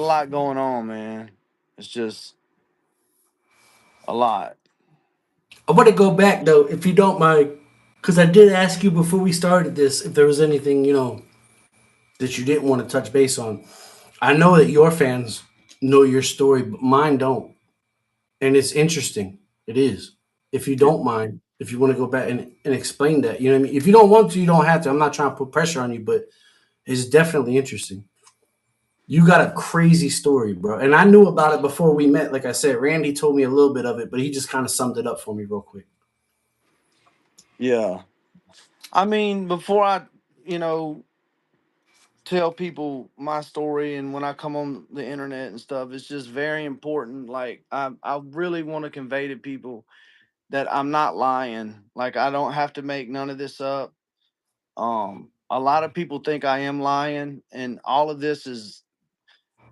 lot going on, man. It's just a lot. I want to go back though, if you don't mind, because I did ask you before we started this if there was anything that you didn't want to touch base on. I know that your fans know your story, but mine don't, and it's interesting. It is. If you don't mind, if you want to go back and explain that, you know what I mean. If you don't want to, you don't have to. I'm not trying to put pressure on you, but it's definitely interesting. You got a crazy story, bro. And I knew about it before we met. Like I said, Randy told me a little bit of it, but he just kind of summed it up for me real quick. Yeah. I mean, before I, tell people my story and when I come on the internet and stuff, it's just very important. Like I really want to convey to people that I'm not lying. Like I don't have to make none of this up. A lot of people think I am lying, and all of this is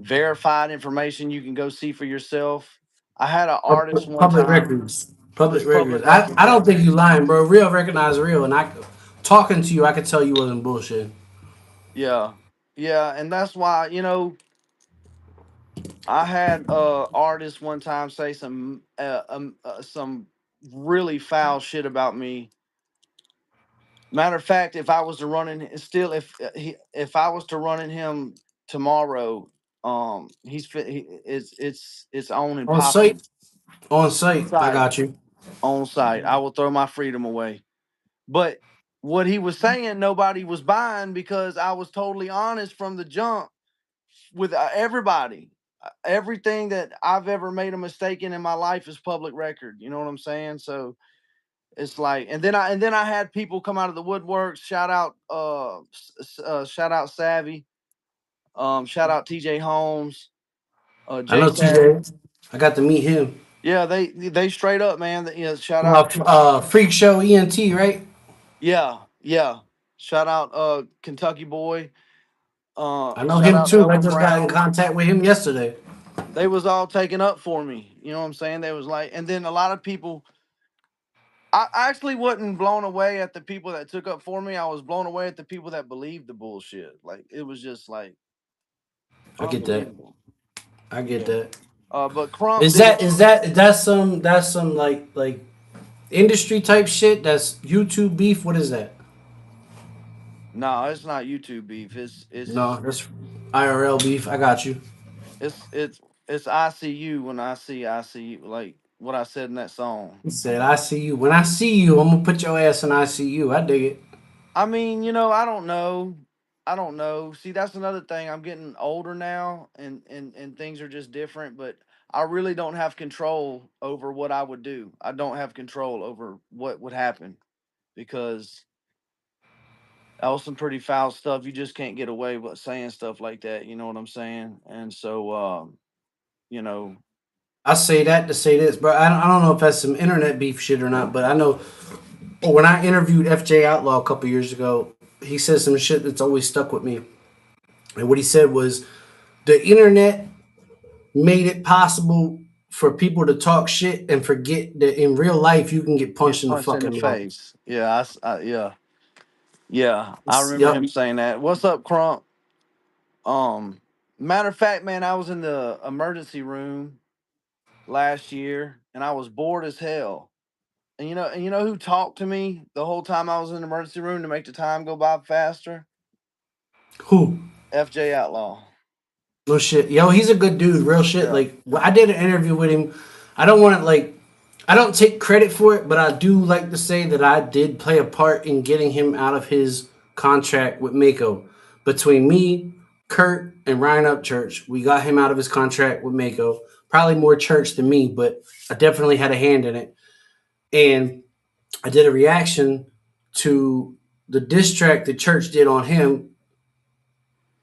verified information you can go see for yourself. I had an artist one Public time. records. Public It's records. public I records, don't yeah. think you lying, bro. Real recognize real. And talking to you, I could tell you wasn't bullshit. Yeah. Yeah, and that's why, I had artists one time say some really foul shit about me. Matter of fact, if I was to run in still if I was to run in him tomorrow, it's on and On popping site. On site. I site got you. on site. I will throw my freedom away. But what he was saying, nobody was buying because I was totally honest from the jump with everybody. Everything that I've ever made a mistake in my life is public record. You know what I'm saying? So it's like, and then I had people come out of the woodworks. Shout out, shout out Savvy, shout out TJ Holmes, I J know Savvy. TJ. I got to meet him. Yeah, they straight up, man. Shout out, Freak Show ENT, right? yeah. Shout out, Kentucky Boy. I know Shout him out too. I Elmer just got in Brown. contact with him yesterday. They was all taken up for me. You know what I'm saying? They was like, and then a lot of people. I actually wasn't blown away at the people that took up for me. I was blown away at the people that believed the bullshit. Like it was just like I get that. unbelievable. I get Yeah. that. But Crump Is did that it. that's some like industry type shit? That's YouTube beef. What is that? No, it's not YouTube beef. No, that's IRL beef. I got you. It's it's it's ICU when I see ICU, like what I said in that song. He said, "I see you. When I see you, I'm gonna put your ass in ICU." I dig it. I mean, I don't know. I don't know. See, that's another thing. I'm getting older now, and things are just different. But I really don't have control over what I would do. I don't have control over what would happen because that was some pretty foul stuff. You just can't get away with saying stuff like that. You know what I'm saying? And so, you know, I say that to say this, bro. I don't know if that's some internet beef shit or not, but I know when I interviewed FJ Outlaw a couple years ago, he said some shit that's always stuck with me. And what he said was the internet made it possible for people to talk shit and forget that in real life you can get punched in the punch in the fucking mouth. face. Yeah, yeah. I remember Yep. him saying that. What's up, Crump? Matter of fact, man, I was in the emergency room last year and I was bored as hell. And you know who talked to me the whole time I was in the emergency room to make the time go by faster? Who? FJ Outlaw. No shit. Yo, he's a good dude. Real shit. Yeah. Like, I did an interview with him. I don't want to, I don't take credit for it, but I do like to say that I did play a part in getting him out of his contract with Mako. Between me, Kurt, and Ryan Upchurch, we got him out of his contract with Mako. Probably more church than me, but I definitely had a hand in it. And I did a reaction to the diss track the church did on him,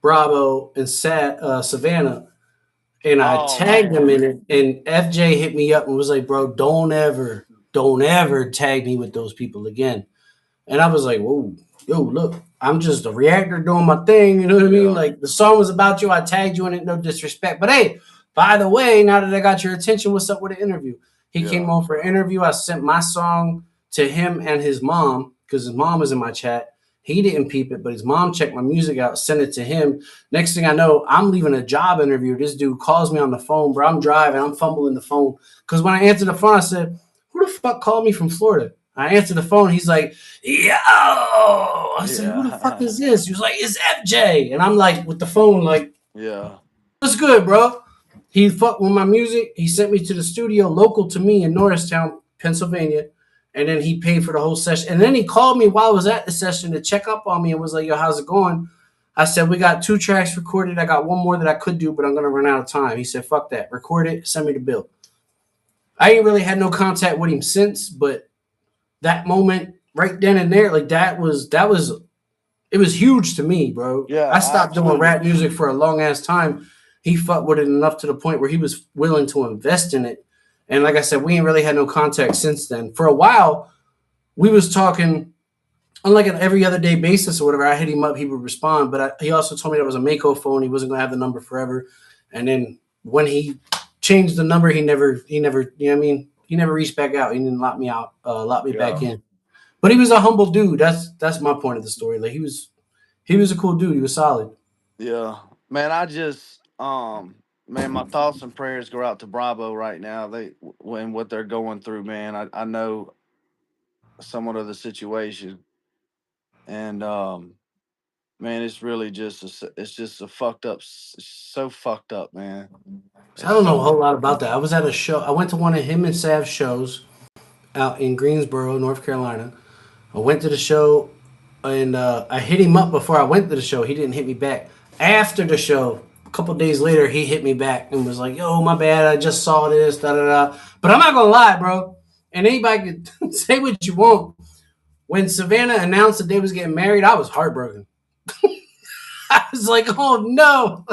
Bravo, and Savannah. And I tagged him in it. And FJ hit me up and was like, bro, don't ever tag me with those people again. And I was like, whoa, yo, look, I'm just a reactor doing my thing. You know what I mean? Yeah. Like, the song was about you. I tagged you in it, no disrespect. But hey, by the way, now that I got your attention, what's up with the interview? He came on for an interview. I sent my song to him and his mom because his mom was in my chat. He didn't peep it, but his mom checked my music out, sent it to him. Next thing I know, I'm leaving a job interview. This dude calls me on the phone, bro. I'm driving. I'm fumbling the phone. Because when I answered the phone, I said, who the fuck called me from Florida? I answered the phone. He's like, yo. I said, who the fuck is this? He was like, it's FJ. And I'm like, with the phone, like, Yeah. what's good, bro? He fucked with my music. He sent me to the studio local to me in Norristown, Pennsylvania. And then he paid for the whole session. And then he called me while I was at the session to check up on me and was like, yo, how's it going? I said, we got 2 tracks recorded. I got one more that I could do, but I'm going to run out of time. He said, fuck that. Record it. Send me the bill. I ain't really had no contact with him since, but that moment right then and there, like it was huge to me, bro. Yeah, I stopped doing rap music for a long ass time. He fucked with it enough to the point where he was willing to invest in it. And like I said, we ain't really had no contact since then. For a while, we was talking on like an every other day basis or whatever. I hit him up, he would respond. But he also told me that was a Mako phone. He wasn't gonna have the number forever. And then when he changed the number, he never, you know what I mean? He never reached back out. He didn't lock me back in. But he was a humble dude. That's my point of the story. Like he was a cool dude. He was solid. Yeah, man. I just man, my thoughts and prayers go out to Bravo right now. When what they're going through, man. I know somewhat of the situation, and man, it's really just a fucked up, so fucked up, man. So I don't know a whole lot about that. I was at a show. I went to one of him and Sav's shows out in Greensboro, North Carolina. I went to the show, and I hit him up before I went to the show. He didn't hit me back. After the show, a couple days later, he hit me back and was like, yo, my bad. I just saw this, da-da-da. But I'm not going to lie, bro. And anybody can say what you want. When Savannah announced that they was getting married, I was heartbroken. I was like, oh, no.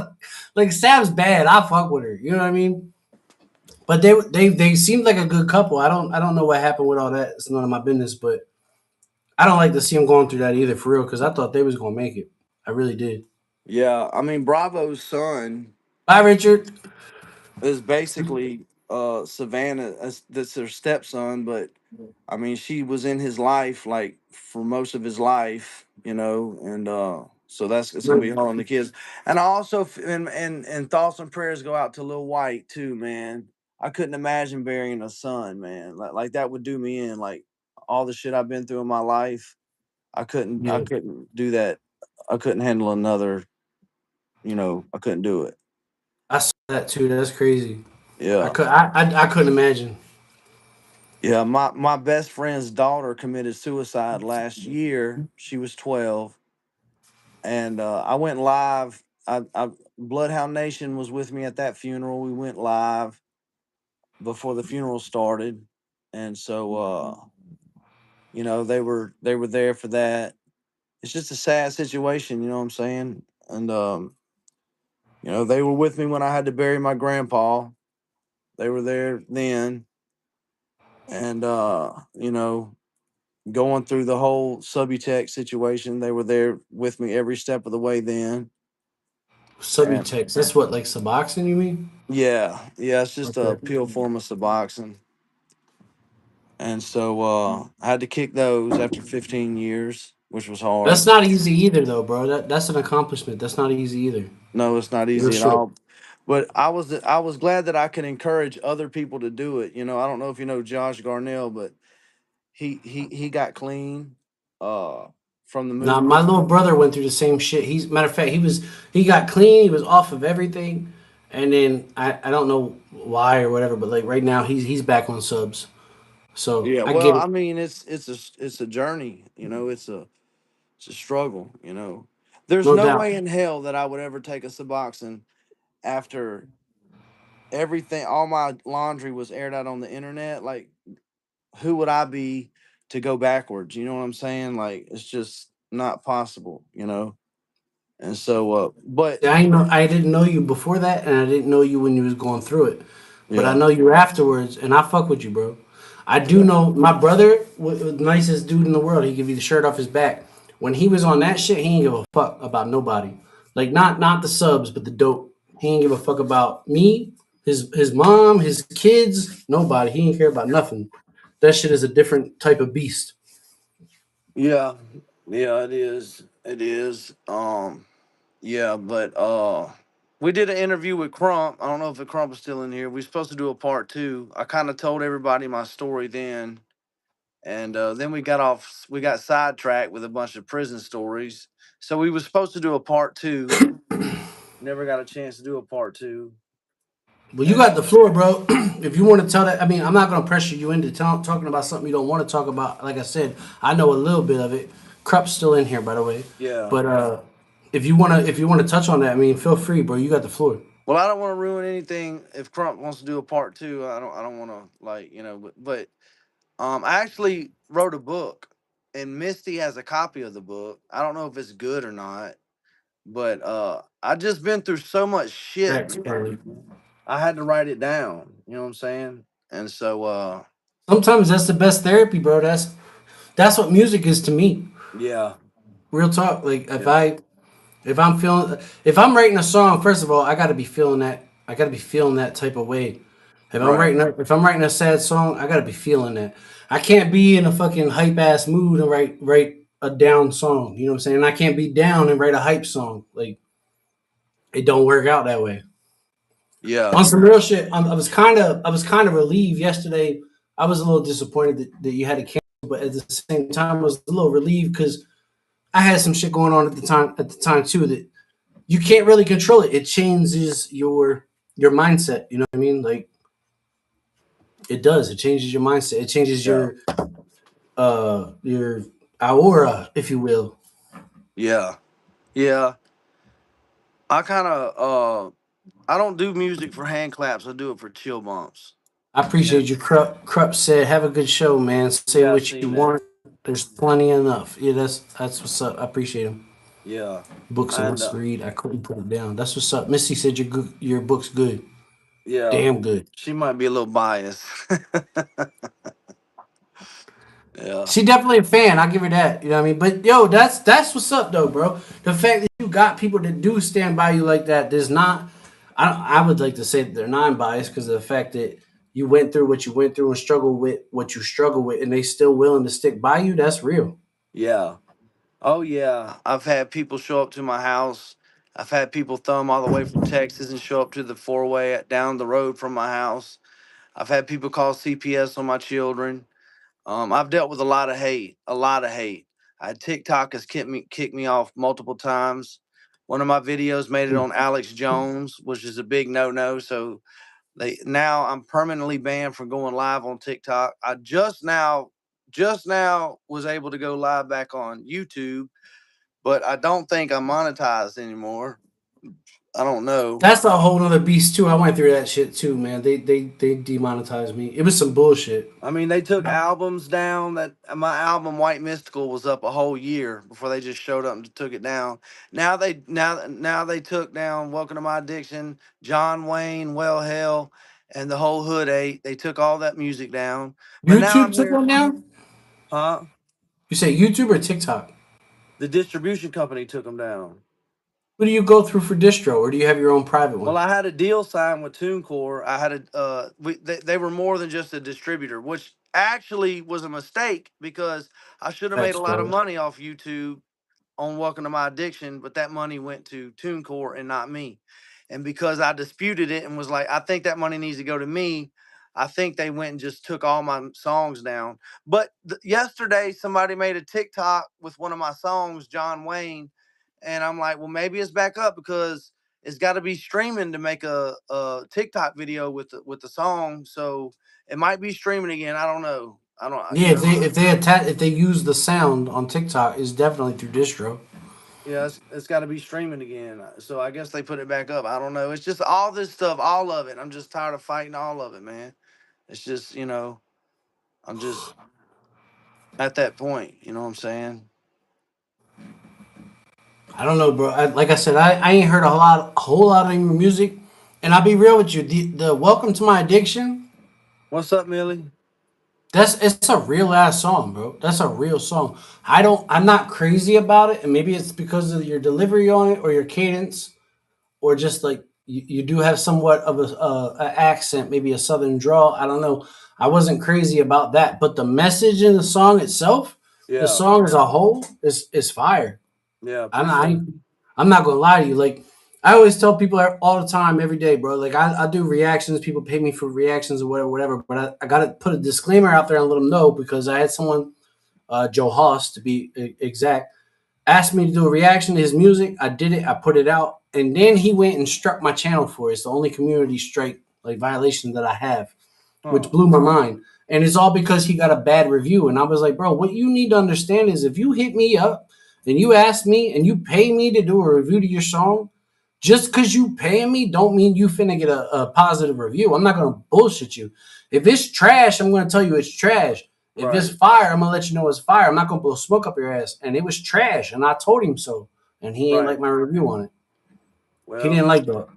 Like, Sav's bad. I fuck with her. You know what I mean? But they seemed like a good couple. I don't know what happened with all that. It's none of my business, but I don't like to see them going through that either, for real, because I thought they was going to make it. I really did. Yeah, I mean, Bravo's son Bye, Richard. is basically Savannah. That's their stepson, but I mean, she was in his life like for most of his life, you know, and so it's gonna be hard on the kids. And I also and thoughts and prayers go out to Lil White too, man. I couldn't imagine burying a son, man. Like that would do me in. Like all the shit I've been through in my life, I couldn't do that. I couldn't handle another. You know, I couldn't do it. I saw that too. That's crazy. Yeah, I couldn't imagine. yeah. My best friend's daughter committed suicide last year. She was 12, and I went live. Bloodhound Nation was with me at that funeral. We went live before the funeral started, and so you know they were there for that. It's just a sad situation, you know what I'm saying? And you know, they were with me when I had to bury my grandpa. They were there then. And you know, going through the whole Subutex situation, they were there with me every step of the way then. Subutex. That's what, like Suboxone, you mean? Yeah, it's just a pill form of Suboxone. And so I had to kick those after 15 years, which was hard. That's not easy either, though, bro. That's an accomplishment. That's not easy either. No, it's not easy at all. But I was glad that I could encourage other people to do it. You know, I don't know if you know Josh Garnell, but he got clean from the movie. Nah, my little brother went through the same shit. Matter of fact, he got clean. He was off of everything, and then I don't know why or whatever, but like right now he's back on subs. So yeah, I well, get it. I mean, it's a journey. You know, it's a struggle. You know, there's No no doubt. way in hell that I would ever take a Suboxone after everything, all my laundry was aired out on the internet. Like, who would I be to go backwards? You know what I'm saying? Like, it's just not possible, you know? And so, but I didn't know you before that, and I didn't know you when you was going through it. But I yeah, know you afterwards, and I fuck with you, bro. I do know my brother was the nicest dude in the world. He give you the shirt off his back. When he was on that shit, he ain't give a fuck about nobody. Like not the subs, but the dope. He ain't give a fuck about me, his mom, his kids, nobody. He ain't care about nothing. That shit is a different type of beast. yeah. Yeah, it is. It is. Yeah, but we did an interview with Crump. I don't know if the Crump is still in here. We are supposed to do a part 2. I kind of told everybody my story then, and then we got sidetracked with a bunch of prison stories. So we were supposed to do a part 2. Never got a chance to do a part 2. Well, you got the floor, bro. If you want to tell that, I mean, I'm not gonna pressure you into talking about something you don't want to talk about. Like I said, I know a little bit of it. Crup's still in here, by the way. Yeah. But if you wanna touch on that, I mean, feel free, bro. You got the floor. Well, I don't want to ruin anything. If Crump wants to do a part 2, I don't want to, like, but I actually wrote a book, and Misty has a copy of the book. I don't know if it's good or not, but I just been through so much shit. I had to write it down. You know what I'm saying? And so sometimes that's the best therapy, bro. That's what music is to me. yeah. Real talk. Like if I'm writing a song, first of all, I gotta be feeling that. I gotta be feeling that type of way. If I'm writing a sad song, I gotta be feeling that. I can't be in a fucking hype ass mood and write a down song. You know what I'm saying? I can't be down and write a hype song. Like it don't work out that way. Yeah. On some real shit, I was kind of relieved yesterday. I was a little disappointed that you had to cancel, but at the same time, I was a little relieved because I had some shit going on at the time too that you can't really control it. It changes your mindset. You know what I mean? Like it does. It changes your mindset. It changes your aura, if you will. Yeah. Yeah. I kind of I don't do music for hand claps. I do it for chill bumps. I appreciate you. Krupp said, "Have a good show, man. Say what you want. There's plenty enough." Yeah, that's what's up. I appreciate him. Yeah. Books I must read. I couldn't put it down. That's what's up. Missy said your book's good. Yeah. Damn good. She might be a little biased. Yeah. She definitely a fan. I'll give her that. You know what I mean? But yo, that's what's up though, bro. The fact that you got people that do stand by you like that, there's not I would like to say that they're non-biased because of the fact that you went through what you went through and struggled with what you struggle with, and they still willing to stick by you. That's real. Yeah. Oh yeah. I've had people show up to my house. I've had people thumb all the way from Texas and show up to the 4-way down the road from my house. I've had people call CPS on my children. I've dealt with a lot of hate. TikTok has kicked me off multiple times. One of my videos made it on Alex Jones, which is a big no-no. So now I'm permanently banned from going live on TikTok. I just now was able to go live back on YouTube, but I don't think I'm monetized anymore. I don't know. That's a whole other beast too. I went through that shit too, man. They demonetized me. It was some bullshit. I mean, they took albums down. That my album White Mystical was up a whole year before they just showed up and took it down. Now they took down Welcome to My Addiction, John Wayne, Well Hell, and the whole Hood 8. They took all that music down. But YouTube took one down? Huh? You say YouTube or TikTok? The distribution company took them down. Who do you go through for distro, or do you have your own private one? Well, I had a deal signed with TuneCore. I had they were more than just a distributor, which actually was a mistake because I should have made a lot of money off YouTube on Welcome to My Addiction, but that money went to TuneCore and not me. And because I disputed it and was like, I think that money needs to go to me, I think they went and just took all my songs down. But yesterday, somebody made a TikTok with one of my songs, John Wayne, and I'm like, well, maybe it's back up because it's got to be streaming to make a TikTok video with the song. So it might be streaming again. I don't know. Yeah, if they use the sound on TikTok, it's definitely through distro. Yeah, it's got to be streaming again. So I guess they put it back up. I don't know. It's just all this stuff, all of it. I'm just tired of fighting all of it, man. It's just, I'm just at that point. You know what I'm saying? I don't know, bro. Like I said, I ain't heard a whole lot of your music, and I'll be real with you. The Welcome to My Addiction. What's up, Millie? It's a real ass song, bro. That's a real song. I'm not crazy about it, and maybe it's because of your delivery on it or your cadence, or just like you do have somewhat of a accent, maybe a southern drawl. I don't know. I wasn't crazy about that, but the message in the song itself, The song as a whole is fire. Yeah, I'm not gonna lie to you. Like I always tell people all the time, every day, bro. Like I do reactions. People pay me for reactions or whatever. But I gotta put a disclaimer out there and let them know because I had someone, Joe Haas to be exact, asked me to do a reaction to his music. I did it. I put it out, and then he went and struck my channel for it. It's the only community strike like violation that I have, which blew my mind. And it's all because he got a bad review. And I was like, bro, what you need to understand is if you hit me up and you ask me and you pay me to do a review to your song, just because you paying me don't mean you finna get a positive review. I'm not gonna bullshit you. If it's trash, I'm gonna tell you it's trash. If it's fire, I'm gonna let you know it's fire. I'm not gonna blow smoke up your ass. And it was trash, and I told him so. And he ain't like my review on it. Well, he didn't like that.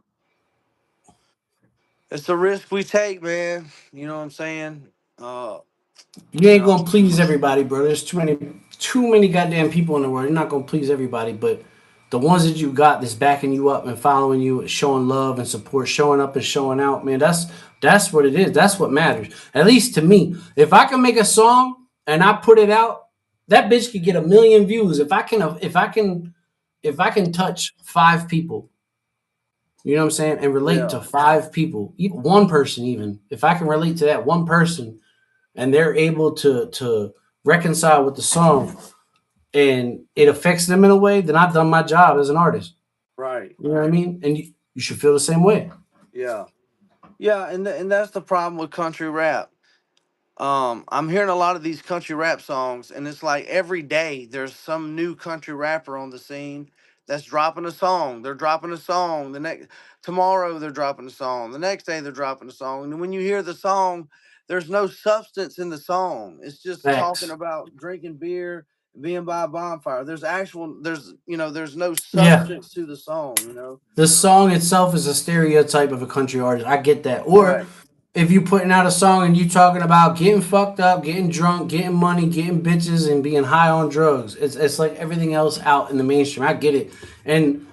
It's a risk we take, man. You know what I'm saying? You ain't gonna please everybody, bro. There's too many goddamn people in the world. You're not gonna please everybody, but the ones that you got that's backing you up and following you, showing love and support, showing up and showing out, man. That's what it is. That's what matters. At least to me. If I can make a song and I put it out, that bitch could get 1 million views. If I can touch 5 people, you know what I'm saying, and relate to 5 people, one person even. If I can relate to that one person, and they're able to reconcile with the song, and it affects them in a way, then I've done my job as an artist. Right. You know what I mean? And you should feel the same way. Yeah. Yeah, and that's the problem with country rap. I'm hearing a lot of these country rap songs, and it's like every day there's some new country rapper on the scene that's dropping a song. They're dropping a song. Tomorrow they're dropping a song. The next day they're dropping a song. And when you hear the song, there's no substance in the song. It's just talking about drinking beer, being by a bonfire. There's no substance to the song, you know. The song itself is a stereotype of a country artist. I get that. Or if you putting out a song and you talking about getting fucked up, getting drunk, getting money, getting bitches, and being high on drugs, it's like everything else out in the mainstream. I get it. And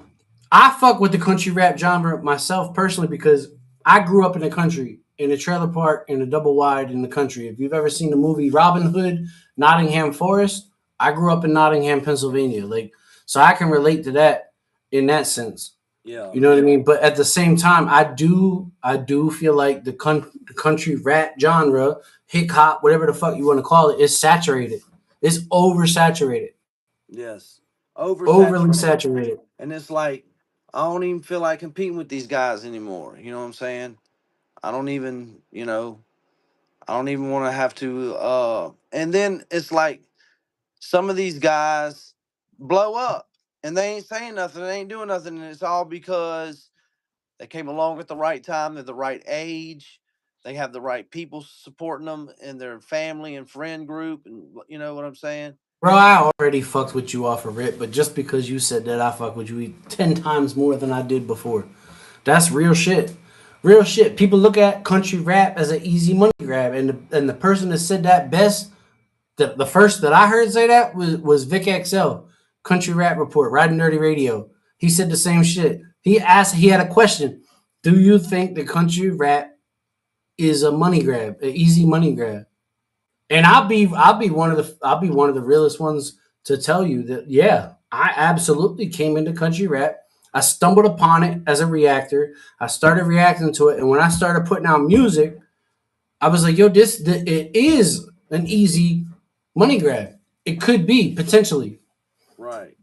I fuck with the country rap genre myself personally because I grew up in the country, in a trailer park, in a double wide in the country. If you've ever seen the movie Robin Hood, Nottingham Forest, I grew up in Nottingham, Pennsylvania. So I can relate to that in that sense. Yeah. You know what I mean? But at the same time, I do feel like the country rap genre, hip hop, whatever the fuck you want to call it, is saturated. It's oversaturated. Yes. Overly saturated. And it's like, I don't even feel like competing with these guys anymore. You know what I'm saying? I don't even want to have to, and then it's like some of these guys blow up and they ain't saying nothing. They ain't doing nothing. And it's all because they came along at the right time. They're the right age. They have the right people supporting them in their family and friend group. And you know what I'm saying? Bro, I already fucked with you off of rip, but just because you said that, I fuck with you 10 times more than I did before. That's real shit. Real shit. People look at country rap as an easy money grab, and the person that said that best, the first that I heard say that was Vic XL, Country Rap Report, Riding Dirty Radio. He said the same shit. He had a question. Do you think the country rap is a money grab, an easy money grab? And I'll be one of the realest ones to tell you that, yeah, I absolutely came into country rap. I stumbled upon it as a reactor. I started reacting to it, and when I started putting out music, I was like, yo, it is an easy money grab. It could be potentially. Right.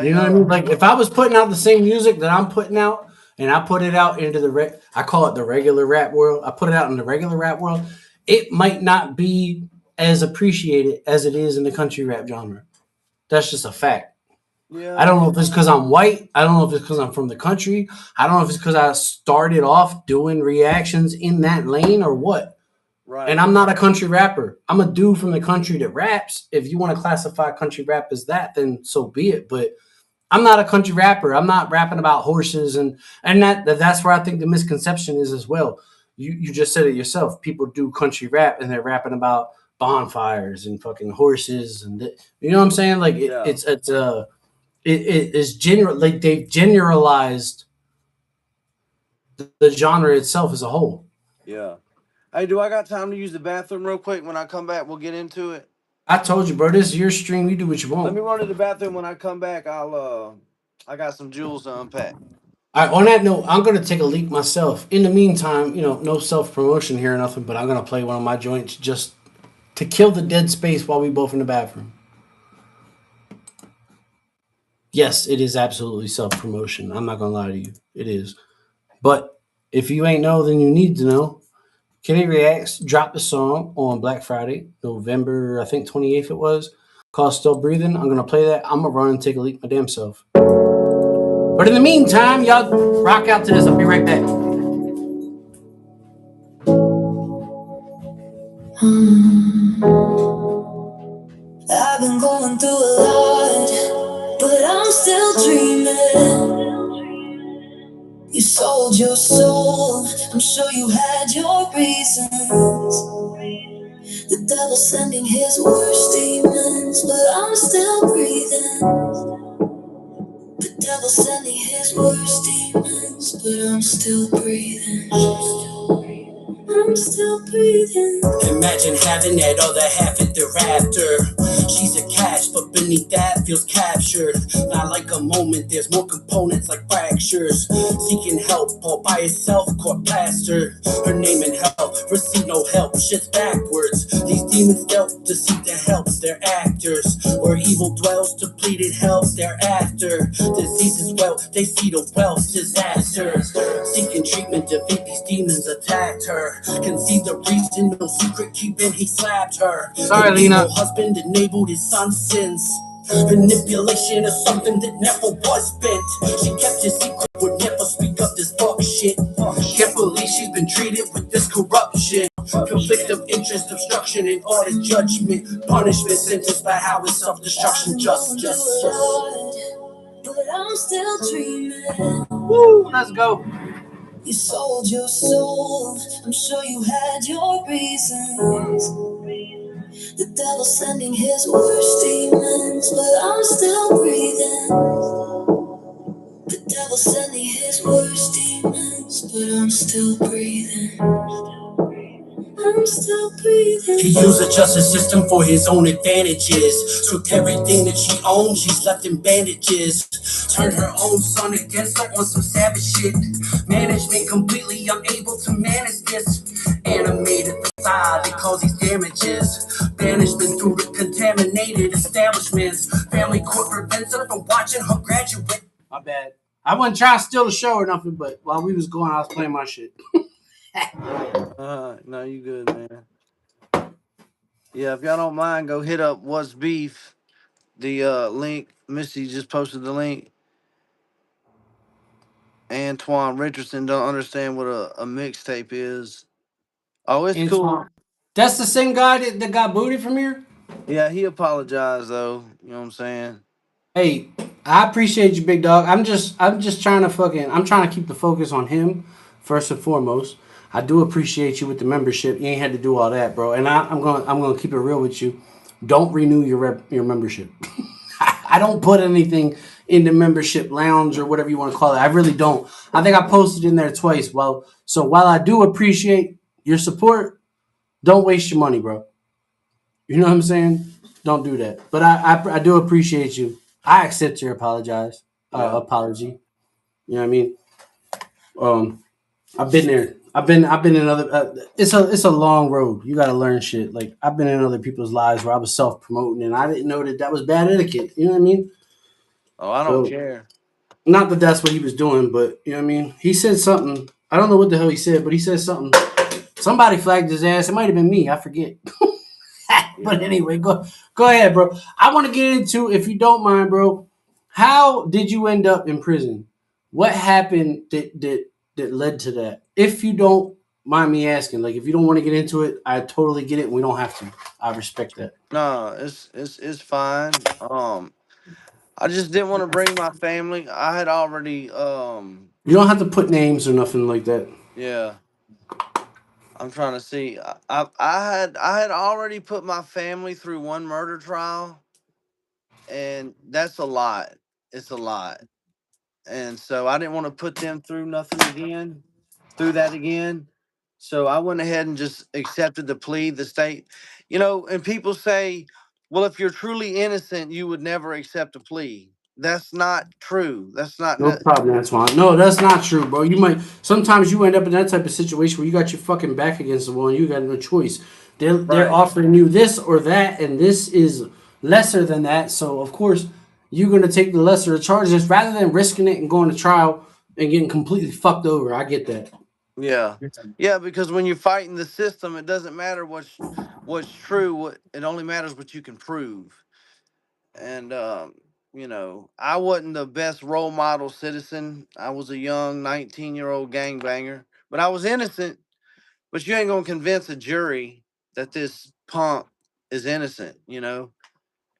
You know what I mean? Like if I was putting out the same music that I'm putting out, and I put it out into I call it the regular rap world. I put it out in the regular rap world. It might not be as appreciated as it is in the country rap genre. That's just a fact. Yeah. I don't know if it's because I'm white. I don't know if it's because I'm from the country. I don't know if it's because I started off doing reactions in that lane or what. Right. And I'm not a country rapper. I'm a dude from the country that raps. If you want to classify country rap as that, then so be it. But I'm not a country rapper. I'm not rapping about horses, and that's where I think the misconception is as well. You just said it yourself. People do country rap and they're rapping about bonfires and fucking horses, and you know what I'm saying? Like it's general. Like they've generalized the genre itself as a whole. Yeah, Hey, do I got time to use the bathroom real quick? When I come back, we'll get into it. I told you, bro. This is your stream. You do what you Let me want. run to the bathroom. When I come back, I got some jewels to unpack. All right, on that note, I'm gonna take a leak myself. In the meantime, no self promotion here or nothing, but I'm gonna play one of my joints just to kill the dead space while we both in the bathroom. Yes, it is absolutely self promotion. I'm not gonna lie to you. It is. But if you ain't know, then you need to know. Kenny Reactz dropped a song on Black Friday, November, I think 28th it was, called Still Breathing. I'm gonna play that. I'm gonna run and take a leak my damn self. But in the meantime, y'all rock out to this. I'll be right back. I've been going through a lot, but I'm still dreaming. You sold your soul, I'm sure you had your reasons. The devil sending his worst demons, but I'm still breathing. The devil sending his worst demons, but I'm still breathing. I'm still breathing. Imagine having that other half at the raptor. She's a catch, but beneath that feels captured. Not like a moment, there's more components like fractures. Seeking help all by itself, caught plastered. Her name in hell, receive no help, shit's backwards. These demons dealt to seek their helps, they're actors. Where evil dwells, depleted health, they're after. Diseases well, they see the wealth, disasters. Seeking treatment, defeat these demons, attacked her. Can see the reason, no secret keeping, he slapped her. Sorry, Her Lena. evil husband enabled his son's sins. Manipulation is something that never was bent. She kept his secret, would never speak up this fuck shit. Can't believe she's been treated with this corruption. Conflict of interest, obstruction, and audit judgment. Punishment sentenced by how is self-destruction just. But I'm still dreaming. Woo, let's go. You sold your soul, I'm sure you had your reasons. The devil sending his worst demons, but I'm still breathing. The devil sending his worst demons, but I'm still breathing. I'm still breathing. He used the justice system for his own advantages. Took everything that she owned, she's left in bandages. Turned her own son against her on some savage shit. Management completely unable to manage this. Animated facade, it cause these damages. Banishment through the contaminated establishments. Family court prevents her from watching her graduate. My bad. I wasn't trying to steal the show or nothing, but while we was going, I was playing my shit. No, you good, man. Yeah, if y'all don't mind, go hit up What's Beef. The link, Missy just posted the link. Antoine Richardson don't understand what a mixtape is. Oh, it's cool. That's the same guy that got booted from here? Yeah, he apologized though. You know what I'm saying? Hey, I appreciate you, big dog. I'm just trying to keep the focus on him first and foremost. I do appreciate you with the membership. You ain't had to do all that, bro. And I'm gonna keep it real with you. Don't renew your membership. I don't put anything in the membership lounge or whatever you want to call it. I really don't. I think I posted in there twice. Well, so while I do appreciate your support, don't waste your money, bro. You know what I'm saying? Don't do that. But I do appreciate you. I accept your apology. You know what I mean? I've been there. I've been in other. It's a long road. You got to learn shit. Like I've been in other people's lives where I was self promoting and I didn't know that was bad etiquette. You know what I mean? Oh, I don't care. Not that that's what he was doing, but you know what I mean. He said something. I don't know what the hell he said, but he said something. Somebody flagged his ass. It might have been me. I forget. But anyway, go ahead, bro. I want to get into, if you don't mind, bro. How did you end up in prison? What happened that led to that? If you don't mind me asking, like if you don't want to get into it, I totally get it. We don't have to. I respect that. No, it's fine. I just didn't want to bring my family. I had already You don't have to put names or nothing like that. yeah. I'm trying to see. I had already put my family through one murder trial, and that's a lot. It's a lot, and so I didn't want to put them through nothing again, through that again. So I went ahead and just accepted the plea. The state, and people say, well, if you're truly innocent, you would never accept a plea. That's not true. That's not. No problem, Antoine. No, that's not true, bro. You might sometimes you end up in that type of situation where you got your fucking back against the wall and you got no choice. They're Right. offering you this or that, and this is lesser than that. So of course you're gonna take the lesser of charges rather than risking it and going to trial and getting completely fucked over. I get that. Yeah. Yeah, because when you're fighting the system, it doesn't matter what's true. It only matters what you can prove. And I wasn't the best role model citizen. I was a young 19-year-old gangbanger, but I was innocent. But you ain't gonna convince a jury that this punk is innocent.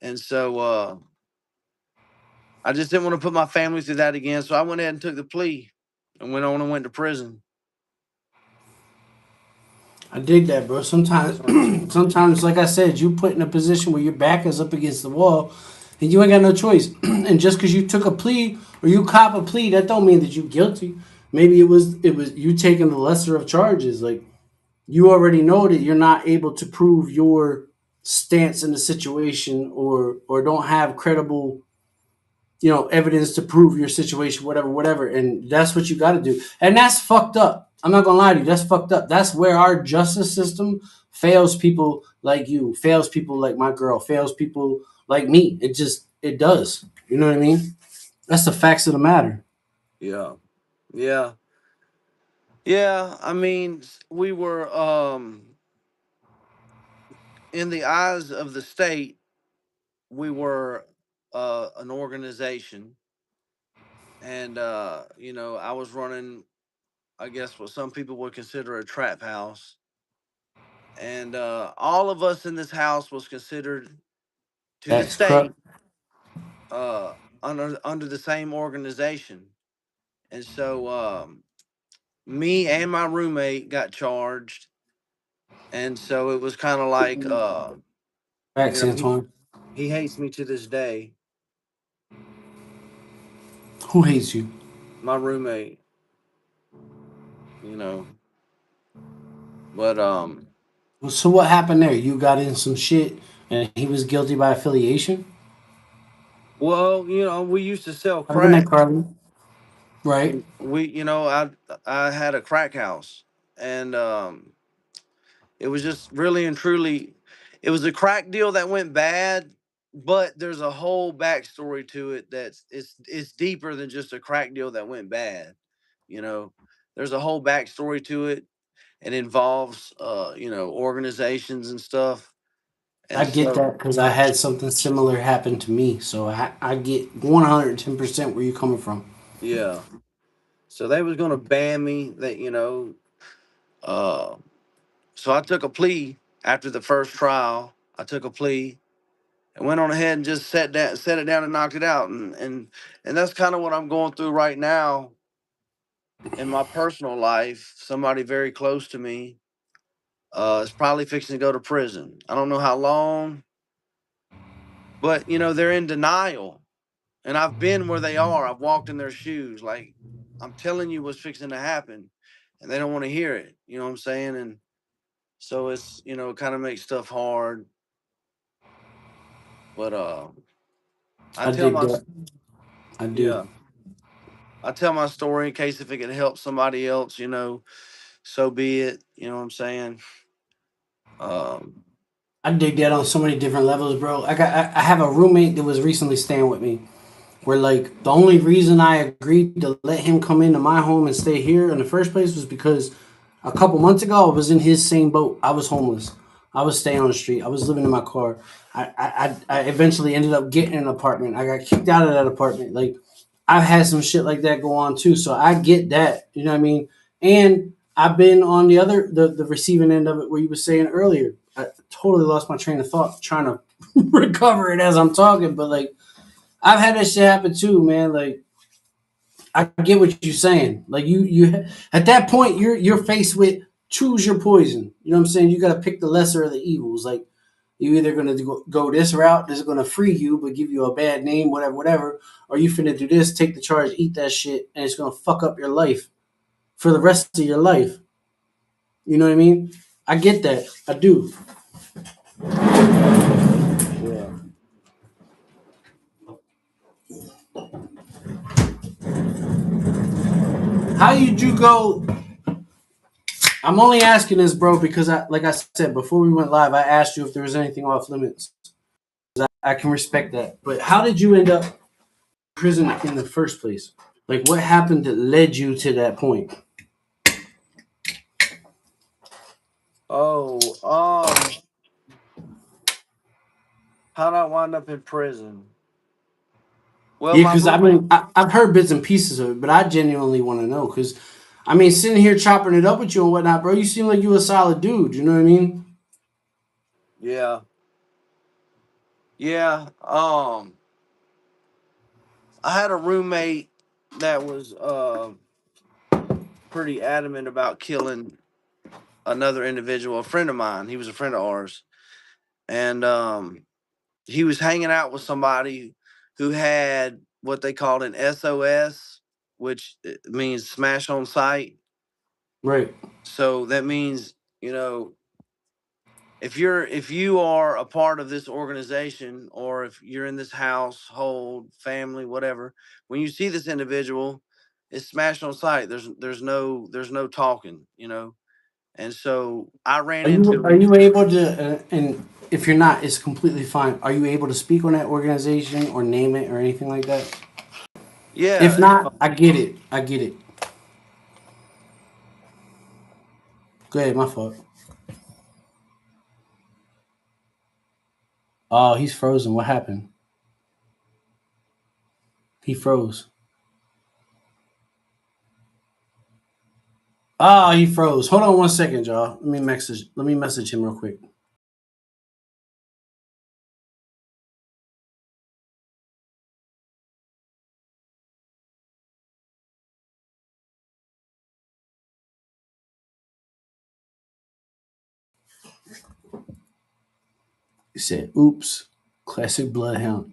And so I just didn't want to put my family through that again. So I went ahead and took the plea and went on and went to prison. I dig that, bro. Sometimes, like I said, you put in a position where your back is up against the wall, and you ain't got no choice. And just because you took a plea or you cop a plea, that don't mean that you guilty. Maybe it was you taking the lesser of charges. Like you already know that you're not able to prove your stance in the situation, or don't have credible, evidence to prove your situation, whatever. And that's what you got to do. And that's fucked up. I'm not going to lie to you. That's fucked up. That's where our justice system fails people like you, fails people like my girl, fails people like me. It does. You know what I mean? That's the facts of the matter. Yeah. Yeah. Yeah. I mean, we were in the eyes of the state, we were an organization. And I was running, I guess, what some people would consider a trap house. And all of us in this house was considered to the That's correct. state under the same organization. And so me and my roommate got charged. And so it was kind of like Facts, Antoine. he hates me to this day. Who hates you? My roommate. But So what happened there? You got in some shit, and he was guilty by affiliation. well, we used to sell Have a good night, crack. Carly. Right. And I had a crack house. And it was just really and truly, it was a crack deal that went bad, but there's a whole backstory to it it's deeper than just a crack deal that went bad. You know, there's a whole backstory to it. It involves organizations and stuff. I And get so that because I had something similar happen to me. So I get 110% where you're coming from. yeah. So they was gonna ban me. So I took a plea after the first trial. I took a plea and went on ahead and just set it down and knocked it out. And that's kind of what I'm going through right now in my personal life. Somebody very close to me is probably fixing to go to prison. I don't know how long, but they're in denial. And I've been where they are. I've walked in their shoes. Like, I'm telling you what's fixing to happen, and they don't want to hear it. You know what I'm saying? And so it's, it kind of makes stuff hard. But I I tell dig my that. I do. yeah, I tell my story in case if it can help somebody else, so be it. You know what I'm saying? Um, I dig that on so many different levels, bro. I have a roommate that was recently staying with me. Where like the only reason I agreed to let him come into my home and stay here in the first place was because a couple months ago I was in his same boat. I was homeless. I was staying on the street. I was living in my car. I eventually ended up getting an apartment. I got kicked out of that apartment. Like I've had some shit like that go on too. So I get that. You know what I mean? And I've been on the receiving end of it where you were saying earlier. I totally lost my train of thought trying to recover it as I'm talking, but like I've had that shit happen too, man. Like I get what you're saying. Like you at that point you're faced with choose your poison. You know what I'm saying? You got to pick the lesser of the evils. Like you either gonna go this route that's gonna free you but give you a bad name, whatever, or you finna do this, take the charge, eat that shit, and it's gonna fuck up your life for the rest of your life. You know what I mean? I get that. I do. Yeah. How did you go? I'm only asking this, bro, because like I said before we went live, I asked you if there was anything off limits. I can respect that. But how did you end up in prison in the first place? Like, what happened that led you to that point? Oh, how'd I wind up in prison? Well, Yeah, my because I roommate. mean, I've heard bits and pieces of it, but I genuinely want to know. Because, I mean, sitting here chopping it up with you and whatnot, bro, you seem like you a solid dude. You know what I mean? Yeah. Yeah. I had a roommate that was pretty adamant about killing another individual, a friend of mine. He was a friend of ours. And he was hanging out with somebody who had what they called an SOS, which means smash on sight. Right. So that means, if you are a part of this organization, or if you're in this household, family, whatever, when you see this individual, it's smash on sight. There's no talking, And so I ran Are into. you able to? And if you're not, it's completely fine. Are you able to speak on that organization or name it or anything like that? If Yeah. not, I get it. I get it. Go ahead. My fault. Oh, he's frozen. What happened? He froze. Oh, he froze. Hold on one second, y'all. Let me message him real quick. He said, "Oops." Classic bloodhound.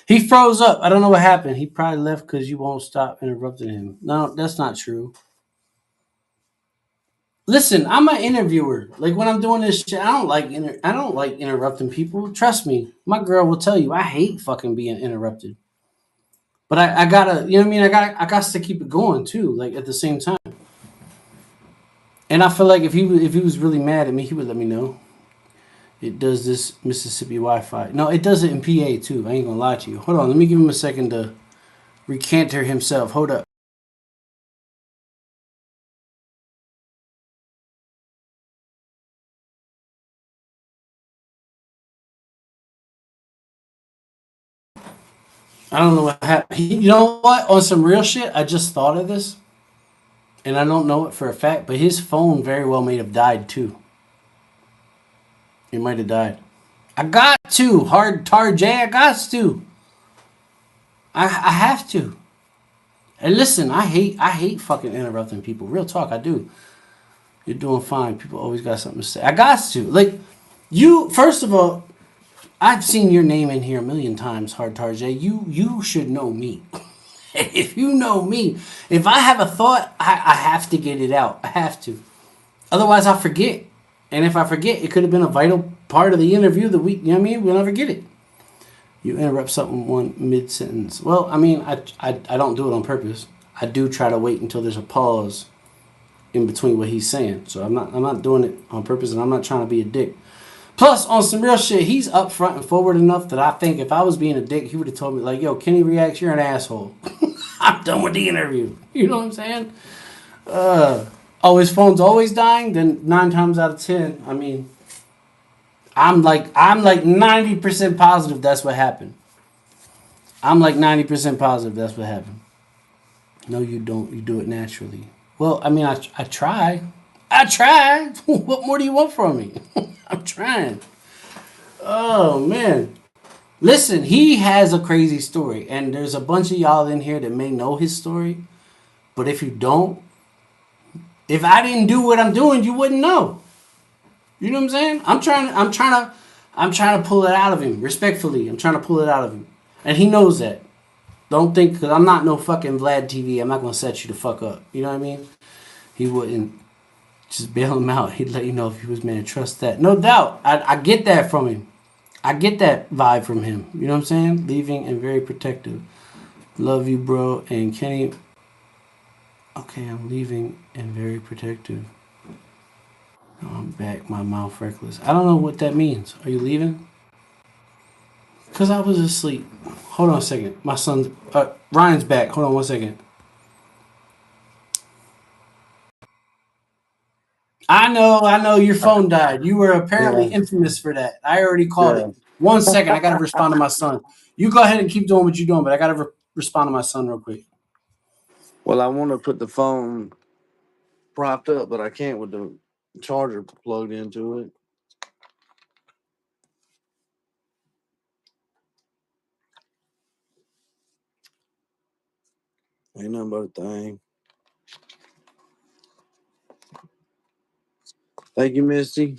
He froze up. I don't know what happened. He probably left because you won't stop interrupting him. No, that's not true. Listen, I'm an interviewer. Like when I'm doing this shit, I don't like interrupting people. Trust me, my girl will tell you I hate fucking being interrupted. But I gotta, you know what I mean? I got to keep it going too. Like at the same time. And I feel like if he was really mad at me, he would let me know. It does this Mississippi Wi-Fi. No, it does it in PA too. I ain't gonna lie to you. Hold on, let me give him a second to recanter himself. Hold up. I don't know what happened. You know what? On some real shit, I just thought of this, and I don't know it for a fact, but his phone very well may have died too. It might have died. I got to hard tar J. I got to. I have to. And listen, I hate fucking interrupting people. Real talk, I do. You're doing fine. People always got something to say. I got to. Like, you, first of all, I've seen your name in here a million times, Hard Tar J. You should know me. If you know me, if I have a thought, I have to get it out. I have to. Otherwise, I forget. And if I forget, it could have been a vital part of the interview that you know what I mean? We'll never get it. You interrupt something one mid sentence. Well, I mean, I don't do it on purpose. I do try to wait until there's a pause in between what he's saying. So I'm not doing it on purpose, and I'm not trying to be a dick. Plus, on some real shit, he's upfront and forward enough that I think if I was being a dick, he would have told me like, "Yo, Kenny Reactz, you're an asshole." I'm done with the interview. You know what I'm saying? Oh, his phone's always dying. Then 9 times out of 10, I mean, I'm like 90% positive that's what happened. I'm like 90% positive that's what happened. No, you don't. You do it naturally. Well, I mean, I try. I try. What more do you want from me? I'm trying. Oh, man. Listen, he has a crazy story. And there's a bunch of y'all in here that may know his story. But if you don't, if I didn't do what I'm doing, you wouldn't know. You know what I'm saying? I'm trying to pull it out of him. Respectfully, I'm trying to pull it out of him. And he knows that. Don't think, because I'm not no fucking Vlad TV. I'm not going to set you the fuck up. You know what I mean? He wouldn't. Just bail him out. He'd let you know if he was man. Trust that. No doubt. I get that from him. I get that vibe from him. You know what I'm saying? Leaving and very protective. Love you, bro. And Kenny. Okay, I'm leaving and very protective. No, I'm back. My mouth reckless. I don't know what that means. Are you leaving? Because I was asleep. Hold on a second. My son. Ryan's back. Hold on 1 second. I know your phone died. You were apparently Yeah, infamous for that. I already called yeah. it. 1 second, I gotta respond to my son. You go ahead and keep doing what you're doing, but I gotta respond to my son real quick. Well, I want to put the phone propped up, but I can't with the charger plugged into it. Ain't nothing but a thing. Thank you, Misty.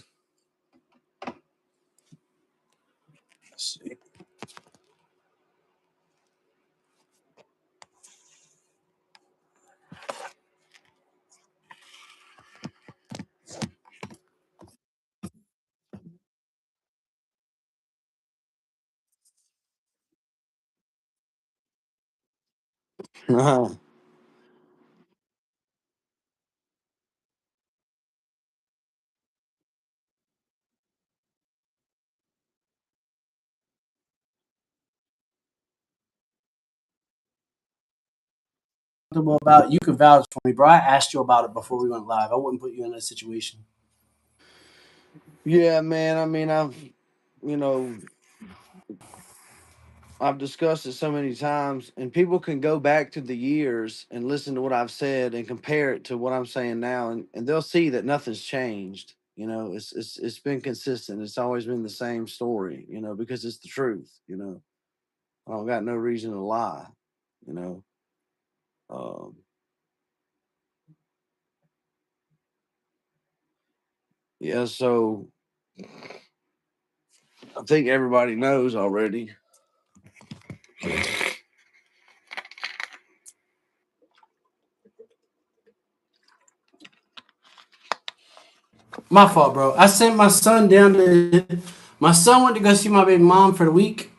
Let's see. About you can vouch for me, bro. I asked you about it before we went live. I wouldn't put you in that situation. Yeah, man. I mean, you know, I've discussed it so many times, and people can go back to the years and listen to what I've said and compare it to what I'm saying now, and they'll see that nothing's changed. You know, it's been consistent. It's always been the same story. You know, because it's the truth. You know, I don't got no reason to lie. You know, um, yeah. So I think everybody knows already. My fault, bro. I sent my son down to. My son went to go see my baby mom for the week,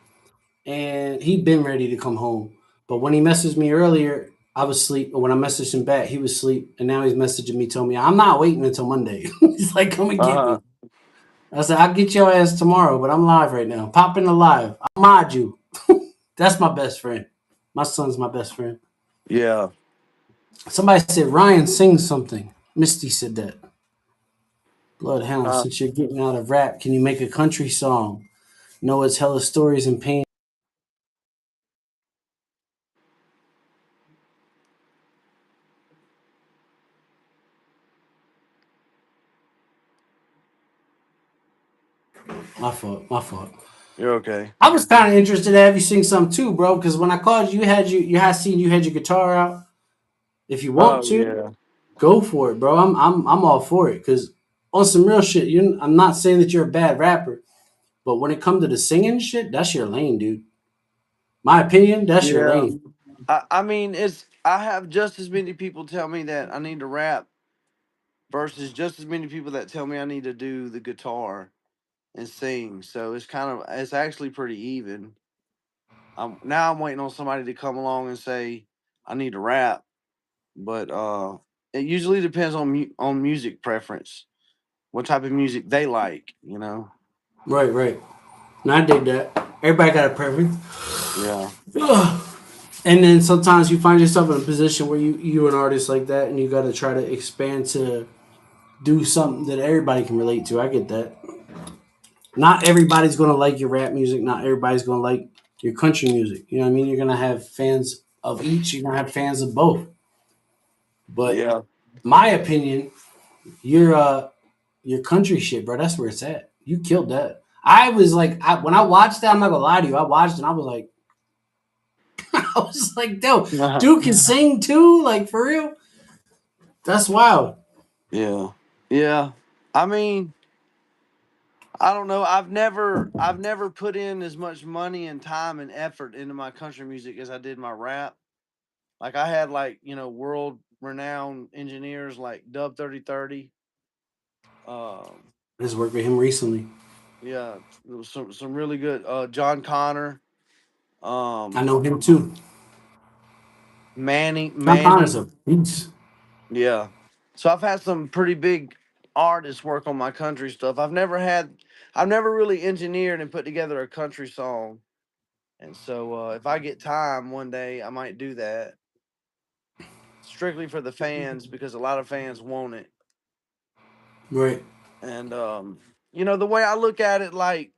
and he'd been ready to come home. But when he messaged me earlier, I was asleep. But when I messaged him back, he was asleep. And now he's messaging me, telling me, I'm not waiting until Monday. He's like, come and get Uh, me. I said, I'll get your ass tomorrow, but I'm live right now. Pop in the live. I'll mod you. That's my best friend. My son's my best friend. yeah. Somebody said, Ryan, sing something. Misty said that. Bloodhound, Uh, since you're getting out of rap, can you make a country song? No, it's hella stories and pain. My fault. My fault. you're okay. I was kind of interested to have you sing some too, bro. Because when I called you, you had seen you had your guitar out. If you want Oh to, yeah. go for it, bro. I'm all for it. Because on some real shit, I'm not saying that you're a bad rapper, but when it comes to the singing shit, that's your lane, dude. My opinion, that's your Yeah. lane. I mean, I have just as many people tell me that I need to rap versus just as many people that tell me I need to do the guitar and sing. So it's actually pretty even. I'm waiting on somebody to come along and say I need to rap, but it usually depends on music preference, what type of music they like. You know. Right, right. And I dig that. Everybody got a preference. Yeah. And then sometimes you find yourself in a position where you an artist like that, and you got to try to expand to do something that everybody can relate to. I get that. Not everybody's gonna like your rap music. Not everybody's gonna like your country music. You know what I mean? You're gonna have fans of each. You're gonna have fans of both. But Yeah. my opinion, your your country shit, bro. That's where it's at. You killed that. I was like, when I watched that, I'm not gonna lie to you. I watched and I was like, I was like, dude can sing too. Like for real. That's wild. Yeah. Yeah. I mean, I don't know. I've never put in as much money and time and effort into my country music as I did my rap. Like I had like, world renowned engineers like Dub 3030. I just worked with him recently. Yeah, there was some really good. John Connor, I know him too. John Connor's Manning. a beast. Yeah. So I've had some pretty big artists work on my country stuff. I've never really engineered and put together a country song. And so if I get time one day, I might do that strictly for the fans because a lot of fans want it. Right. And the way I look at it, like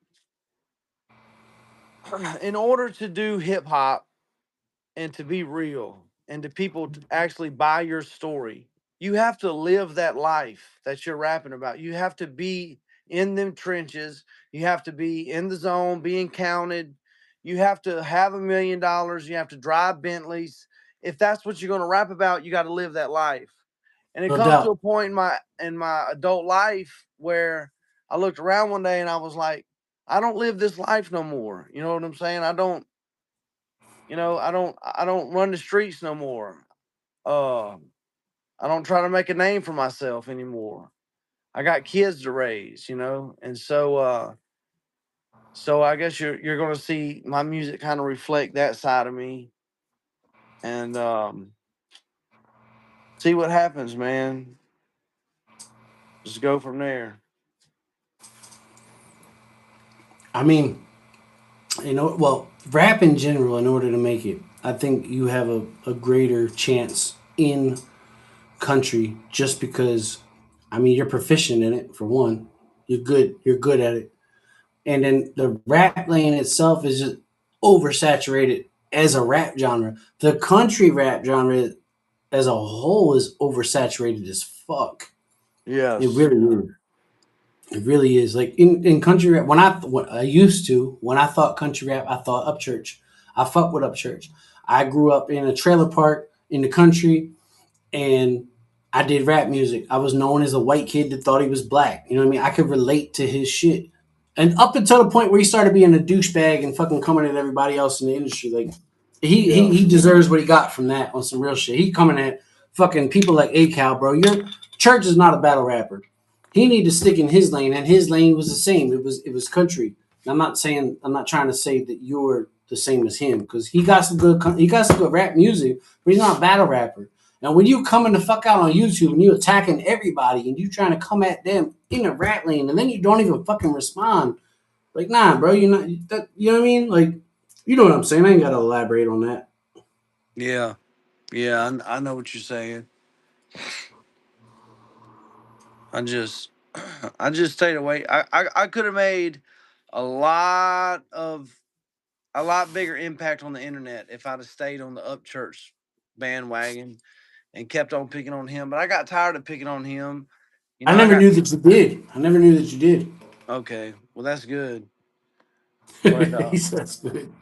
in order to do hip hop and to be real and to people to actually buy your story, you have to live that life that you're rapping about. You have to be in them trenches. You have to be in the zone, being counted. You have to have $1 million. You have to drive Bentleys. If that's what you're going to rap about, you got to live that life. And it No comes to a doubt. point in my adult life where I looked around one day and I was like, I don't live this life no more. You know what I'm saying? I don't run the streets no more. I don't try to make a name for myself anymore. I got kids to raise, and so I guess you're gonna see my music kind of reflect that side of me, and see what happens, man. Just go from there. I mean, well, rap in general, in order to make it, I think you have a greater chance in country just because, I mean, you're proficient in it for one. You're good at it. And then the rap lane itself is just oversaturated as a rap genre. The country rap genre as a whole is oversaturated as fuck. It Yes. really is. It really is. Like in country rap, when I used to, when I thought country rap, I thought Upchurch. I fuck with Upchurch. I grew up in a trailer park in the country, and I did rap music. I was known as a white kid that thought he was black. You know what I mean? I could relate to his shit. And up until the point where he started being a douchebag and fucking coming at everybody else in the industry, like Yeah. he deserves what he got from that on some real shit. He coming at fucking people like A-Cal, bro. Your Church is not a battle rapper. He need to stick in his lane, and his lane was the same. It was country. I'm not trying to say that you're the same as him because he got some good rap music, but he's not a battle rapper. Now, when you coming the fuck out on YouTube and you attacking everybody and you trying to come at them in a rat lane and then you don't even fucking respond, like, nah, bro, you're not, that, you know what I mean? Like, you know what I'm saying? I ain't got to elaborate on that. Yeah. Yeah. I know what you're saying. I just I just stayed away. I could have made a lot of a lot bigger impact on the internet if I'd have stayed on the Upchurch bandwagon and kept on picking on him. But I got tired of picking on him. I I never got knew that you did. I never knew that you did. okay. Well, that's good. But He says good.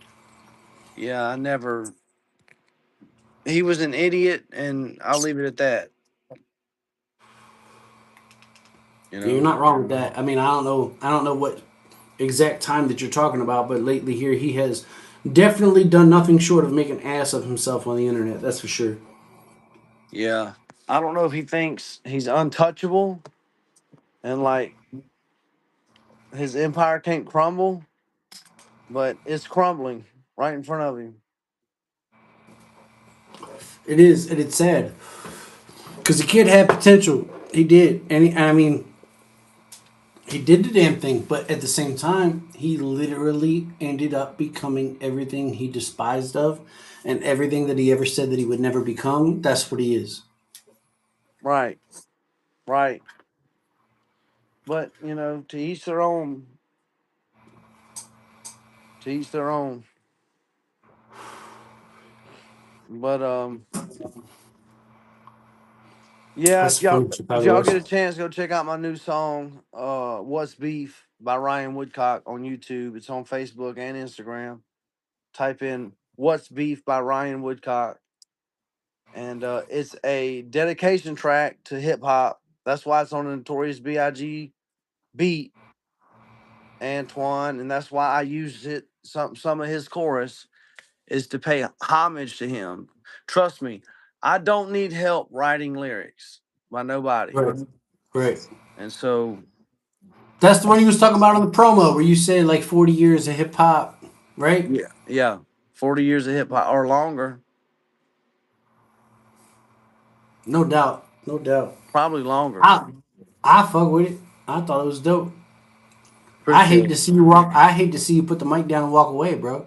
yeah, I never. He was an idiot, and I'll leave it at that. You Yeah, you're know. not wrong with that. I mean, I don't know what exact time that you're talking about, but lately here he has definitely done nothing short of making an ass of himself on the internet. That's for sure. Yeah. I don't know if he thinks he's untouchable and like his empire can't crumble, but it's crumbling right in front of him. It is, and it's sad because the kid had potential. He did, and I mean, he did the damn thing. But at the same time, he literally ended up becoming everything he despised of, and everything that he ever said that he would never become. That's what he is. Right. Right. But, to each their own. To each their own. But yeah, That's funny. if Chicago y'all get was. a chance, go check out my new song, What's Beef by Ryan Woodcock on YouTube. It's on Facebook and Instagram. Type in What's Beef by Ryan Woodcock. And it's a dedication track to hip hop. That's why it's on the Notorious B.I.G. beat, Antoine, and that's why I used it. Some of his chorus is to pay homage to him. Trust me, I don't need help writing lyrics by nobody. Right. Right. And so That's the one you was talking about on the promo where you said like 40 years of hip hop, right? yeah, 40 years of hip hop or longer, No doubt. No doubt. probably longer. I fuck with it. I thought it was dope. I Appreciate hate to it. see you walk. I hate to see you put the mic down and walk away, bro.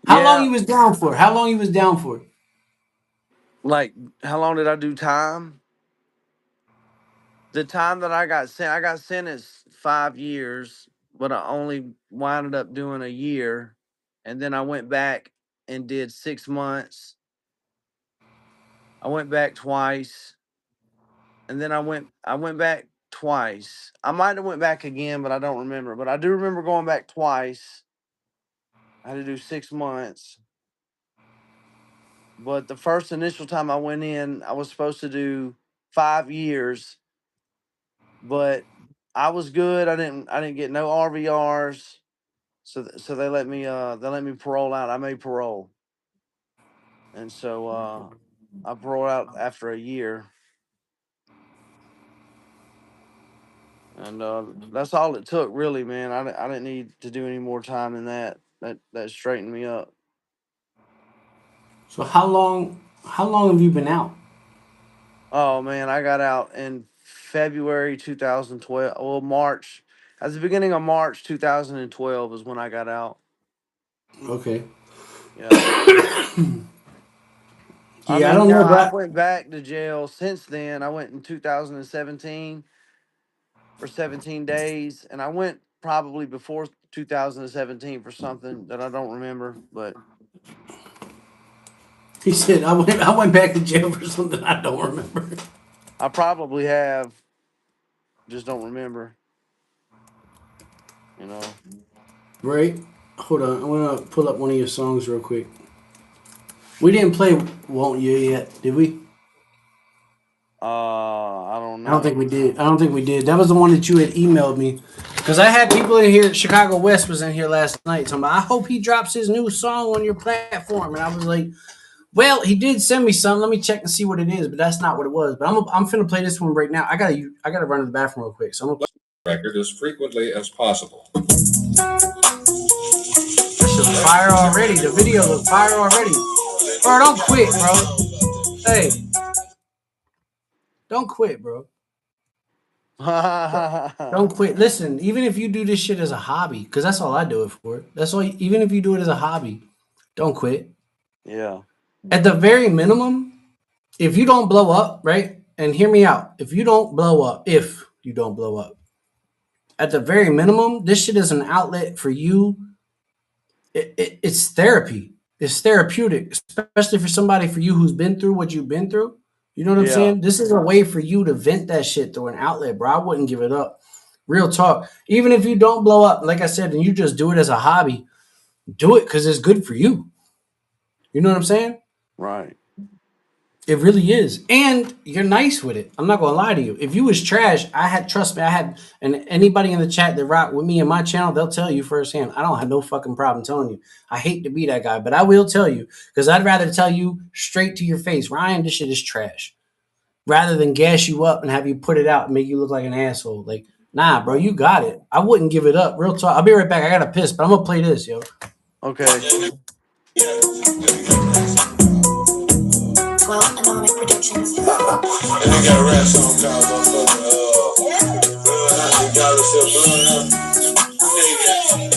How long Yeah, you was down for? How long you was down for? like how long did I do time? The time that I got sentenced 5 years, but I only wound up doing a year, and then I went back and did 6 months. I went back twice, and then I went back twice. I might have went back again, but I don't remember. But I do remember going back twice. I had to do 6 months. But the first initial time I went in, I was supposed to do 5 years, but I was good. I didn't get no RVRs. So they let me parole out. I made parole. And so I paroled out after a year. And that's all it took, really, man. I didn't need to do any more time than that. That straightened me up. So how long have you been out? Oh man, I got out in February 2012. Well, March. At the beginning of March 2012 is when I got out. Okay. Yeah. I Yeah, I mean, don't know, I but went back to jail since then. I went in 2017 for 17 days, and I went probably before 2017 for something that I don't remember, but he said I went back to jail for something I don't remember. I probably have, just don't remember, you know. Right? Hold on, I'm gonna pull up one of your songs real quick. We didn't play "Won't You" yet, did we? I don't know. I don't think we did. That was the one that you had emailed me. Because I had people in here, Chicago West was in here last night talking about, I hope he drops his new song on your platform. And I was like, well, he did send me some. Let me check and see what it is, but that's not what it was. But I'm finna play this one right now. I gotta run to the bathroom real quick. So I'm gonna record as frequently as possible. This is fire already. The video was fire already. Bro, don't quit, bro. Hey. Don't quit, bro. Don't quit. Listen, even if you do this shit as a hobby, because that's all I do it for. That's all. Even if you do it as a hobby, don't quit. Yeah. At the very minimum, if you don't blow up, right? And hear me out. If you don't blow up, at the very minimum, this shit is an outlet for you. It's therapy. It's therapeutic, especially for somebody for you who's been through what you've been through. You know what I'm saying? This is a way for you to vent that shit through an outlet, bro. I wouldn't give it up. Real talk. Even if you don't blow up, like I said, and you just do it as a hobby, do it because it's good for you. You know what I'm saying? Right. It really is. And you're nice with it. I'm not going to lie to you. If you was trash, trust me, and anybody in the chat that rock with me and my channel, they'll tell you firsthand. I don't have no fucking problem telling you. I hate to be that guy, but I will tell you because I'd rather tell you straight to your face, Ryan, this shit is trash, rather than gas you up and have you put it out and make you look like an asshole. Like, nah, bro, you got it. I wouldn't give it up. Real talk. I'll be right back. I got to piss, but I'm going to play this, yo. Okay. Economic Productions. And they got a rap song called Bloodhound.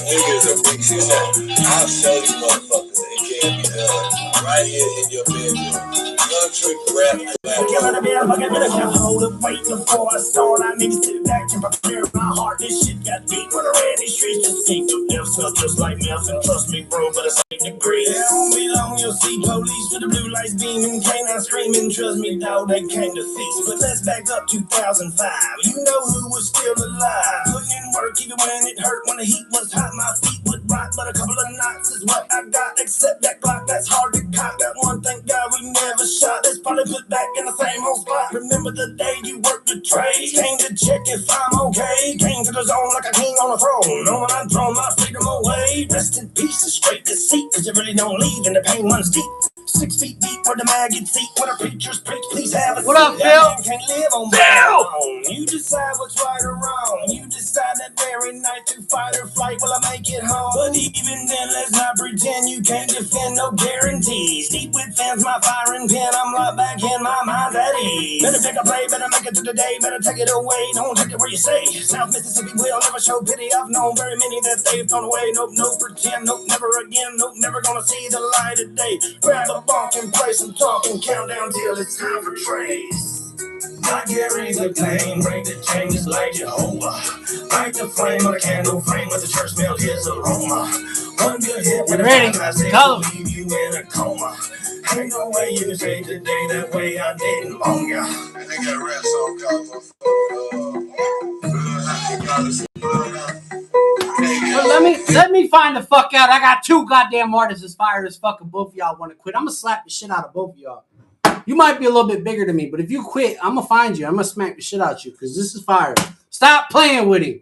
Niggas are big shit. I'll show you motherfuckers that it can be done right here in your bedroom. Country rap. Hold up, wait before I start. I need to sit back and prepare my heart. This shit got deep when I ran these streets. Just think of death, smell just like meth. And trust me, bro, but it's 8 degrees. It won't be long, you'll see police with the blue lights beaming, canine screaming. Trust me, dog, they came to feast. But let's back up 2005. You know who was still alive, putting in work even when it hurt. When the heat was hot, my feet would rot. But a couple of knots is what I got. Except that Glock, that's hard to cock. That one, thank God we never shot. That's probably put back in the same old spot. Remember the day you worked the trade? Came to check if I'm okay. Came to the zone like a king on a throne. Knowing I'm throwing my freedom away. Rest in peace, a straight deceit. Cause you really don't leave and the pain runs deep. 6 feet deep where the maggots eat. What a preacher's preach, please have a What up, seat. Bill? That man can't live on Bill. You decide what's right or wrong. You decide that very night to fight or flight. Will I make it home? But even then, let's not pretend you can't defend no guarantees. Deep within's my firing pin. I'm locked back in my mind's at ease. Better pick a play, better make it to the day. Better take it away, don't take it where you say. South Mississippi will never show pity. I've known very many that they've thrown away. Nope, no pretend, nope, never again. Nope, never gonna see the light of day. Grab a bunk and play some talk and count down till it's time for trace. I carry the pain, break the changes like Jehovah. Light the flame of the candle frame with the church smell his aroma. One good hit with ready? Go. Leave you in a coma. Ain't no way you can say today that way I didn't own ya. And they got a rap song called Let me find the fuck out. I got 2 goddamn artists as fire as fucking both of y'all want to quit. I'm gonna slap the shit out of both of y'all. You might be a little bit bigger than me, but if you quit, I'm gonna find you. I'm gonna smack the shit out you because this is fire. Stop playing with him.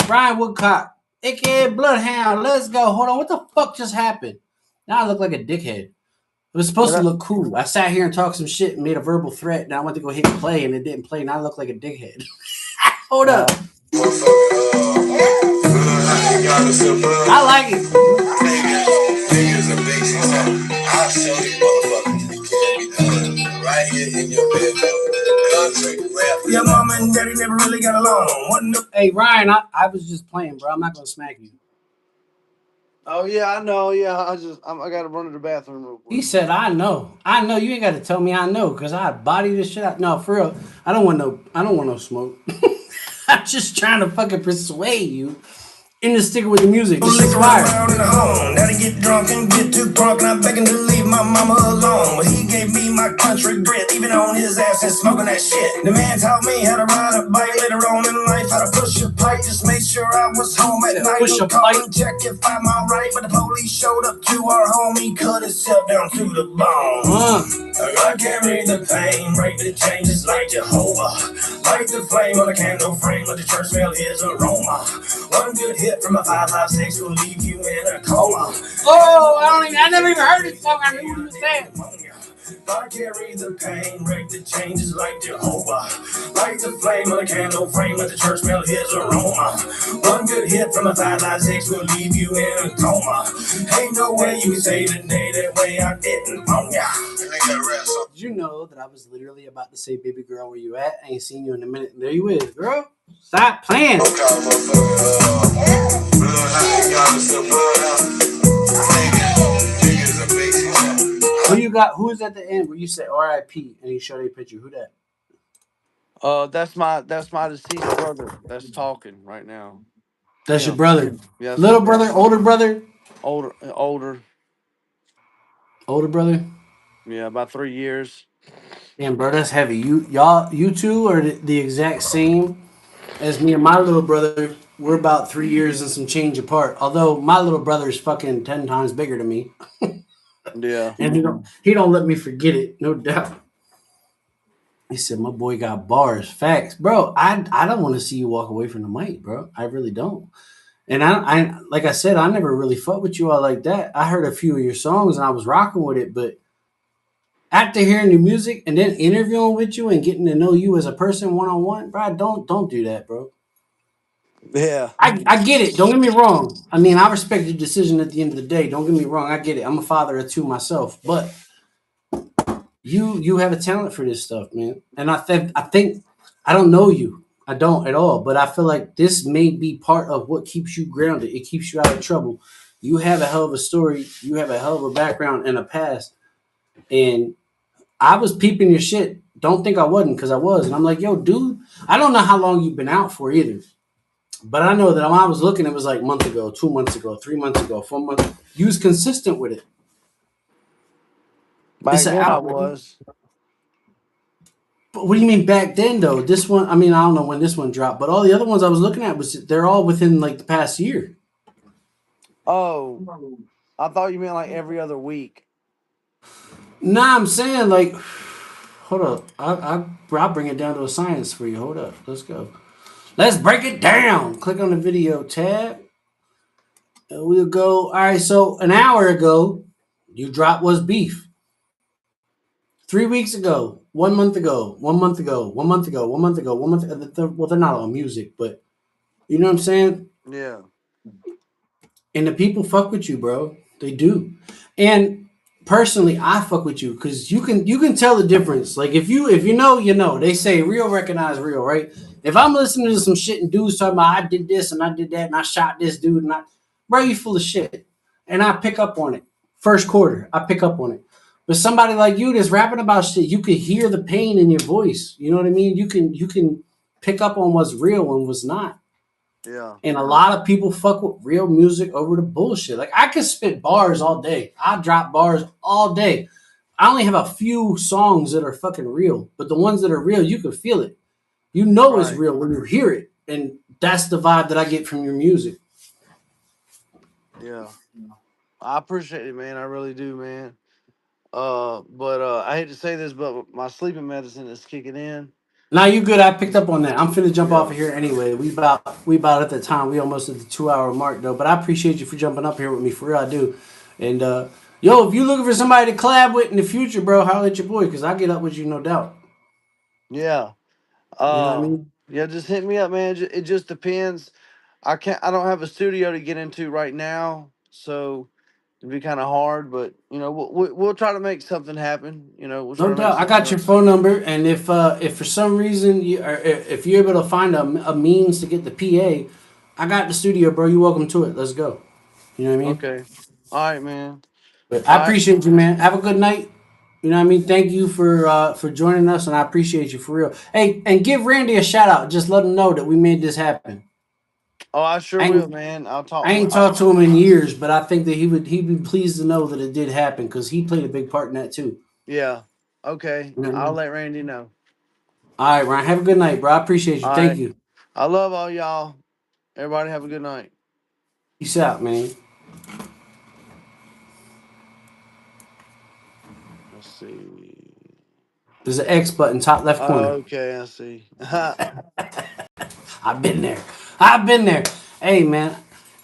Brian Woodcock, aka Bloodhound. Let's go. Hold on. What the fuck just happened? Now I look like a dickhead. It was supposed to look cool. I sat here and talked some shit and made a verbal threat. Now I went to go hit play and it didn't play. Now I look like a dickhead. Hold up. I like it. Niggas are basics. I'll show you motherfuckers that can't be done right here in your bedroom. Country rap. Your mama and daddy never really got along. Hey, Ryan, I was just playing, bro. I'm not going to smack you. Oh yeah, I know. Yeah, I got to run to the bathroom real quick. He said, I know. You ain't got to tell me I know because I body this shit out. No, for real. I don't want no smoke. I'm just trying to fucking persuade you into sticking with the music. This is fire. Daddy get drunk and get too drunk, and I'm begging to leave my mama alone. But he gave me my country grit, even on his ass and smoking that shit. The man taught me how to ride a bike later on in life, how to push a pipe. Just made sure I was home at night. Push a Call pipe. and check if I'm alright. But the police showed up to our home. He cut himself down to the bone. I carry the pain, break the changes like Jehovah. Light the flame on the candle frame, let the church smell his aroma. One good hit from a 5.56 will leave you in a coma. Oh, I never even heard this song. I knew what he was saying. I carry the pain, break the changes like Jehovah. Light the flame on the candle frame, let the church smell his aroma. One good hit from a 5.96 will leave you in a coma. Ain't no way you can say today that way I didn't own ya. Did you know that I was literally about to say, baby girl, where you at? I ain't seen you in a minute. And there you is, girl. Stop playing. Who you got? Who's at the end where you said R.I.P. and you show their picture? Who that? That's my deceased brother that's talking right now. That's your brother. Yeah, little brother, older brother, older brother. Yeah, about 3 years. Damn, bro, that's heavy. You two are the exact same as me and my little brother. We're about 3 years and some change apart. Although my little brother is fucking 10 times bigger than me. Yeah, and he don't let me forget it, no doubt. He said, my boy got bars. Facts. Bro, I don't want to see you walk away from the mic, bro. I really don't. And I like I said, I never really fucked with you all like that. I heard a few of your songs and I was rocking with it, but after hearing your music and then interviewing with you and getting to know you as a person one-on-one, bro, don't do that, bro. Yeah. I get it. Don't get me wrong. I mean, I respect your decision at the end of the day. Don't get me wrong. I get it. I'm a father of 2 myself, but you have a talent for this stuff, man. And I think I don't know you. I don't at all, but I feel like this may be part of what keeps you grounded. It keeps you out of trouble. You have a hell of a story. You have a hell of a background and a past. And I was peeping your shit. Don't think I wasn't, because I was. And I'm like, yo, dude, I don't know how long you've been out for either. But I know that when I was looking, it was like a month ago, 2 months ago, 3 months ago, 4 months. You was consistent with it. Back then I was. But what do you mean back then, though? This one, I mean, I don't know when this one dropped, but all the other ones I was looking at, they're all within like the past year. Oh, I thought you meant like every other week. Nah, I'm saying like, hold up. I'll bring it down to a science for you. Hold up. Let's go. Let's break it down. Click on the video tab. And we'll go. All right, so an hour ago, you dropped Was Beef. 3 weeks ago, 1 month ago, 1 month ago, 1 month ago, 1 month ago, 1 month ago. Well, they're not on music, but you know what I'm saying? Yeah. And the people fuck with you, bro. They do. And personally, I fuck with you because you can tell the difference. Like if you know, you know. They say real recognize real, right? If I'm listening to some shit and dudes talking about I did this and I did that and I shot this dude and bro, you full of shit. And I pick up on it. First quarter, I pick up on it. But somebody like you that's rapping about shit, you can hear the pain in your voice. You know what I mean? You can pick up on what's real and what's not. Yeah. And a lot of people fuck with real music over the bullshit. Like I could spit bars all day. I drop bars all day. I only have a few songs that are fucking real, but the ones that are real, you can feel it. You know it's Right. real when you hear it, and that's the vibe that I get from your music. Yeah. I appreciate it, man. I really do, man. But I hate to say this, but my sleeping medicine is kicking in. Now you good. I picked up on that. I'm finna jump off Yeah. of here anyway. We about at the time. We almost at the 2 hour mark though. But I appreciate you for jumping up here with me. For real, I do. And yo, if you looking for somebody to collab with in the future, bro, holla at your boy because I get up with you, no doubt. Yeah. You know what I mean? Yeah, just hit me up, man. It just depends. I don't have a studio to get into right now, so it'd be kind of hard. But you know, we'll try to make something happen. You know, we'll try No to make doubt. I something got your work. phone number, and if for some reason you or if you're able to find a means to get the PA, I got the studio, bro. You're welcome to it. Let's go. You know what I mean? Okay. All right, man. But All I right. appreciate you, man. Have a good night. You know what I mean? Thank you for joining us, and I appreciate you for real. Hey, and give Randy a shout out. Just let him know that we made this happen. Oh, I sure I will, ain't, man. I ain't talked to him in years, but I think that he'd be pleased to know that it did happen because he played a big part in that too. Yeah. Okay. You know what I I'll mean? let Randy know. All right, Ryan. Have a good night, bro. I appreciate you. All Thank right. you. I love all y'all. Everybody have a good night. Peace out, man. Let's see. There's an X button, top left Oh, corner. okay. I see. I've been there. I've been there. Hey, man.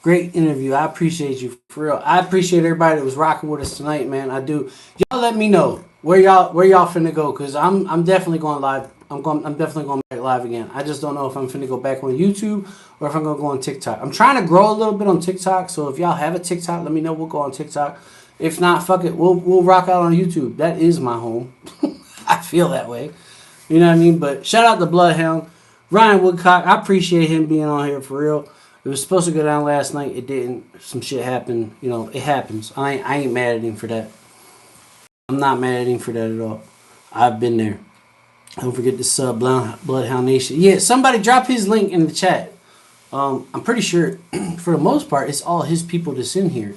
Great interview. I appreciate you for real. I appreciate everybody that was rocking with us tonight, man. I do. Y'all let me know where y'all finna go, cause I'm definitely going live. I'm definitely going back live again. I just don't know if I'm finna go back on YouTube or if I'm gonna go on TikTok. I'm trying to grow a little bit on TikTok, so if y'all have a TikTok, let me know. We'll go on TikTok. If not, fuck it. We'll rock out on YouTube. That is my home. I feel that way. You know what I mean? But shout out to Bloodhound. Ryan Woodcock, I appreciate him being on here for real. It was supposed to go down last night. It didn't. Some shit happened. You know, it happens. I ain't mad at him for that. I'm not mad at him for that at all. I've been there. Don't forget to sub Bloodhound Nation. Yeah, somebody drop his link in the chat. I'm pretty sure, for the most part, it's all his people that's in here.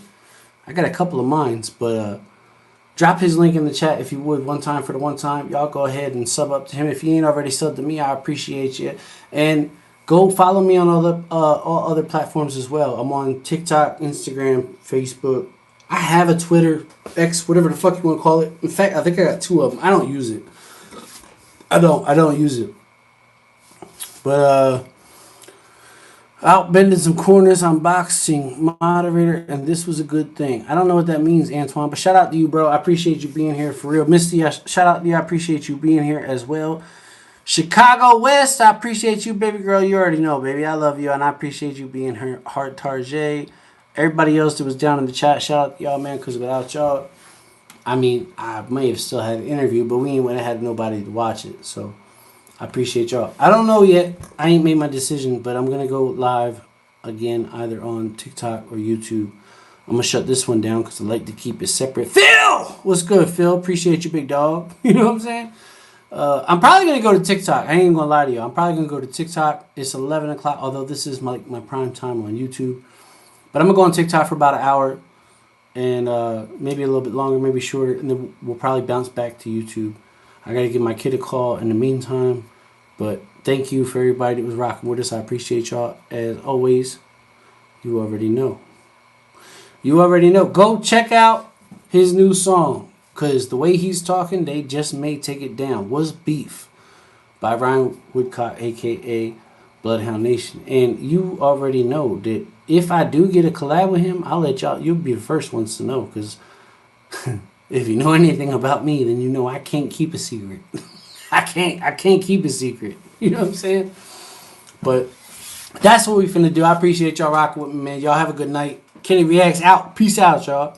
I got a couple of mines, but drop his link in the chat if you would one time for the one time. Y'all go ahead and sub up to him. If you ain't already subbed to me, I appreciate you. And go follow me on all other platforms as well. I'm on TikTok, Instagram, Facebook. I have a Twitter, X, whatever the fuck you want to call it. In fact, I think I got 2 of them. I don't use it. I don't use it. But out bending some corners, unboxing moderator, and this was a good thing. I don't know what that means, Antoine, but shout out to you, bro. I appreciate you being here for real. Misty, shout out to you. I appreciate you being here as well. Chicago West, I appreciate you, baby girl. You already know, baby. I love you, and I appreciate you being here. Heart Tarjay. Everybody else that was down in the chat, shout out to y'all, man, because without y'all, I mean, I may have still had an interview, but we ain't would have had nobody to watch it, so I appreciate y'all. I don't know yet. I ain't made my decision, but I'm going to go live again either on TikTok or YouTube. I'm going to shut this one down because I like to keep it separate. Phil! What's good, Phil? Appreciate you, big dog. You know what I'm saying? I'm probably going to go to TikTok. I ain't even going to lie to you. I'm probably going to go to TikTok. It's 11 o'clock, although this is my prime time on YouTube. But I'm going to go on TikTok for about an hour and maybe a little bit longer, maybe shorter, and then we'll probably bounce back to YouTube. I got to give my kid a call in the meantime. But thank you for everybody that was rocking with us. I appreciate y'all. As always, you already know. You already know. Go check out his new song. Because the way he's talking, they just may take it down. What's Beef? By Ryan Woodcock, a.k.a. Bloodhound Nation. And you already know that if I do get a collab with him, I'll let y'all, you'll be the first ones to know. Because If you know anything about me, then you know I can't keep a secret. I can't keep a secret. You know what I'm saying? But that's what we finna do. I appreciate y'all rocking with me, man. Y'all have a good night. Kenny Reactz out. Peace out, y'all.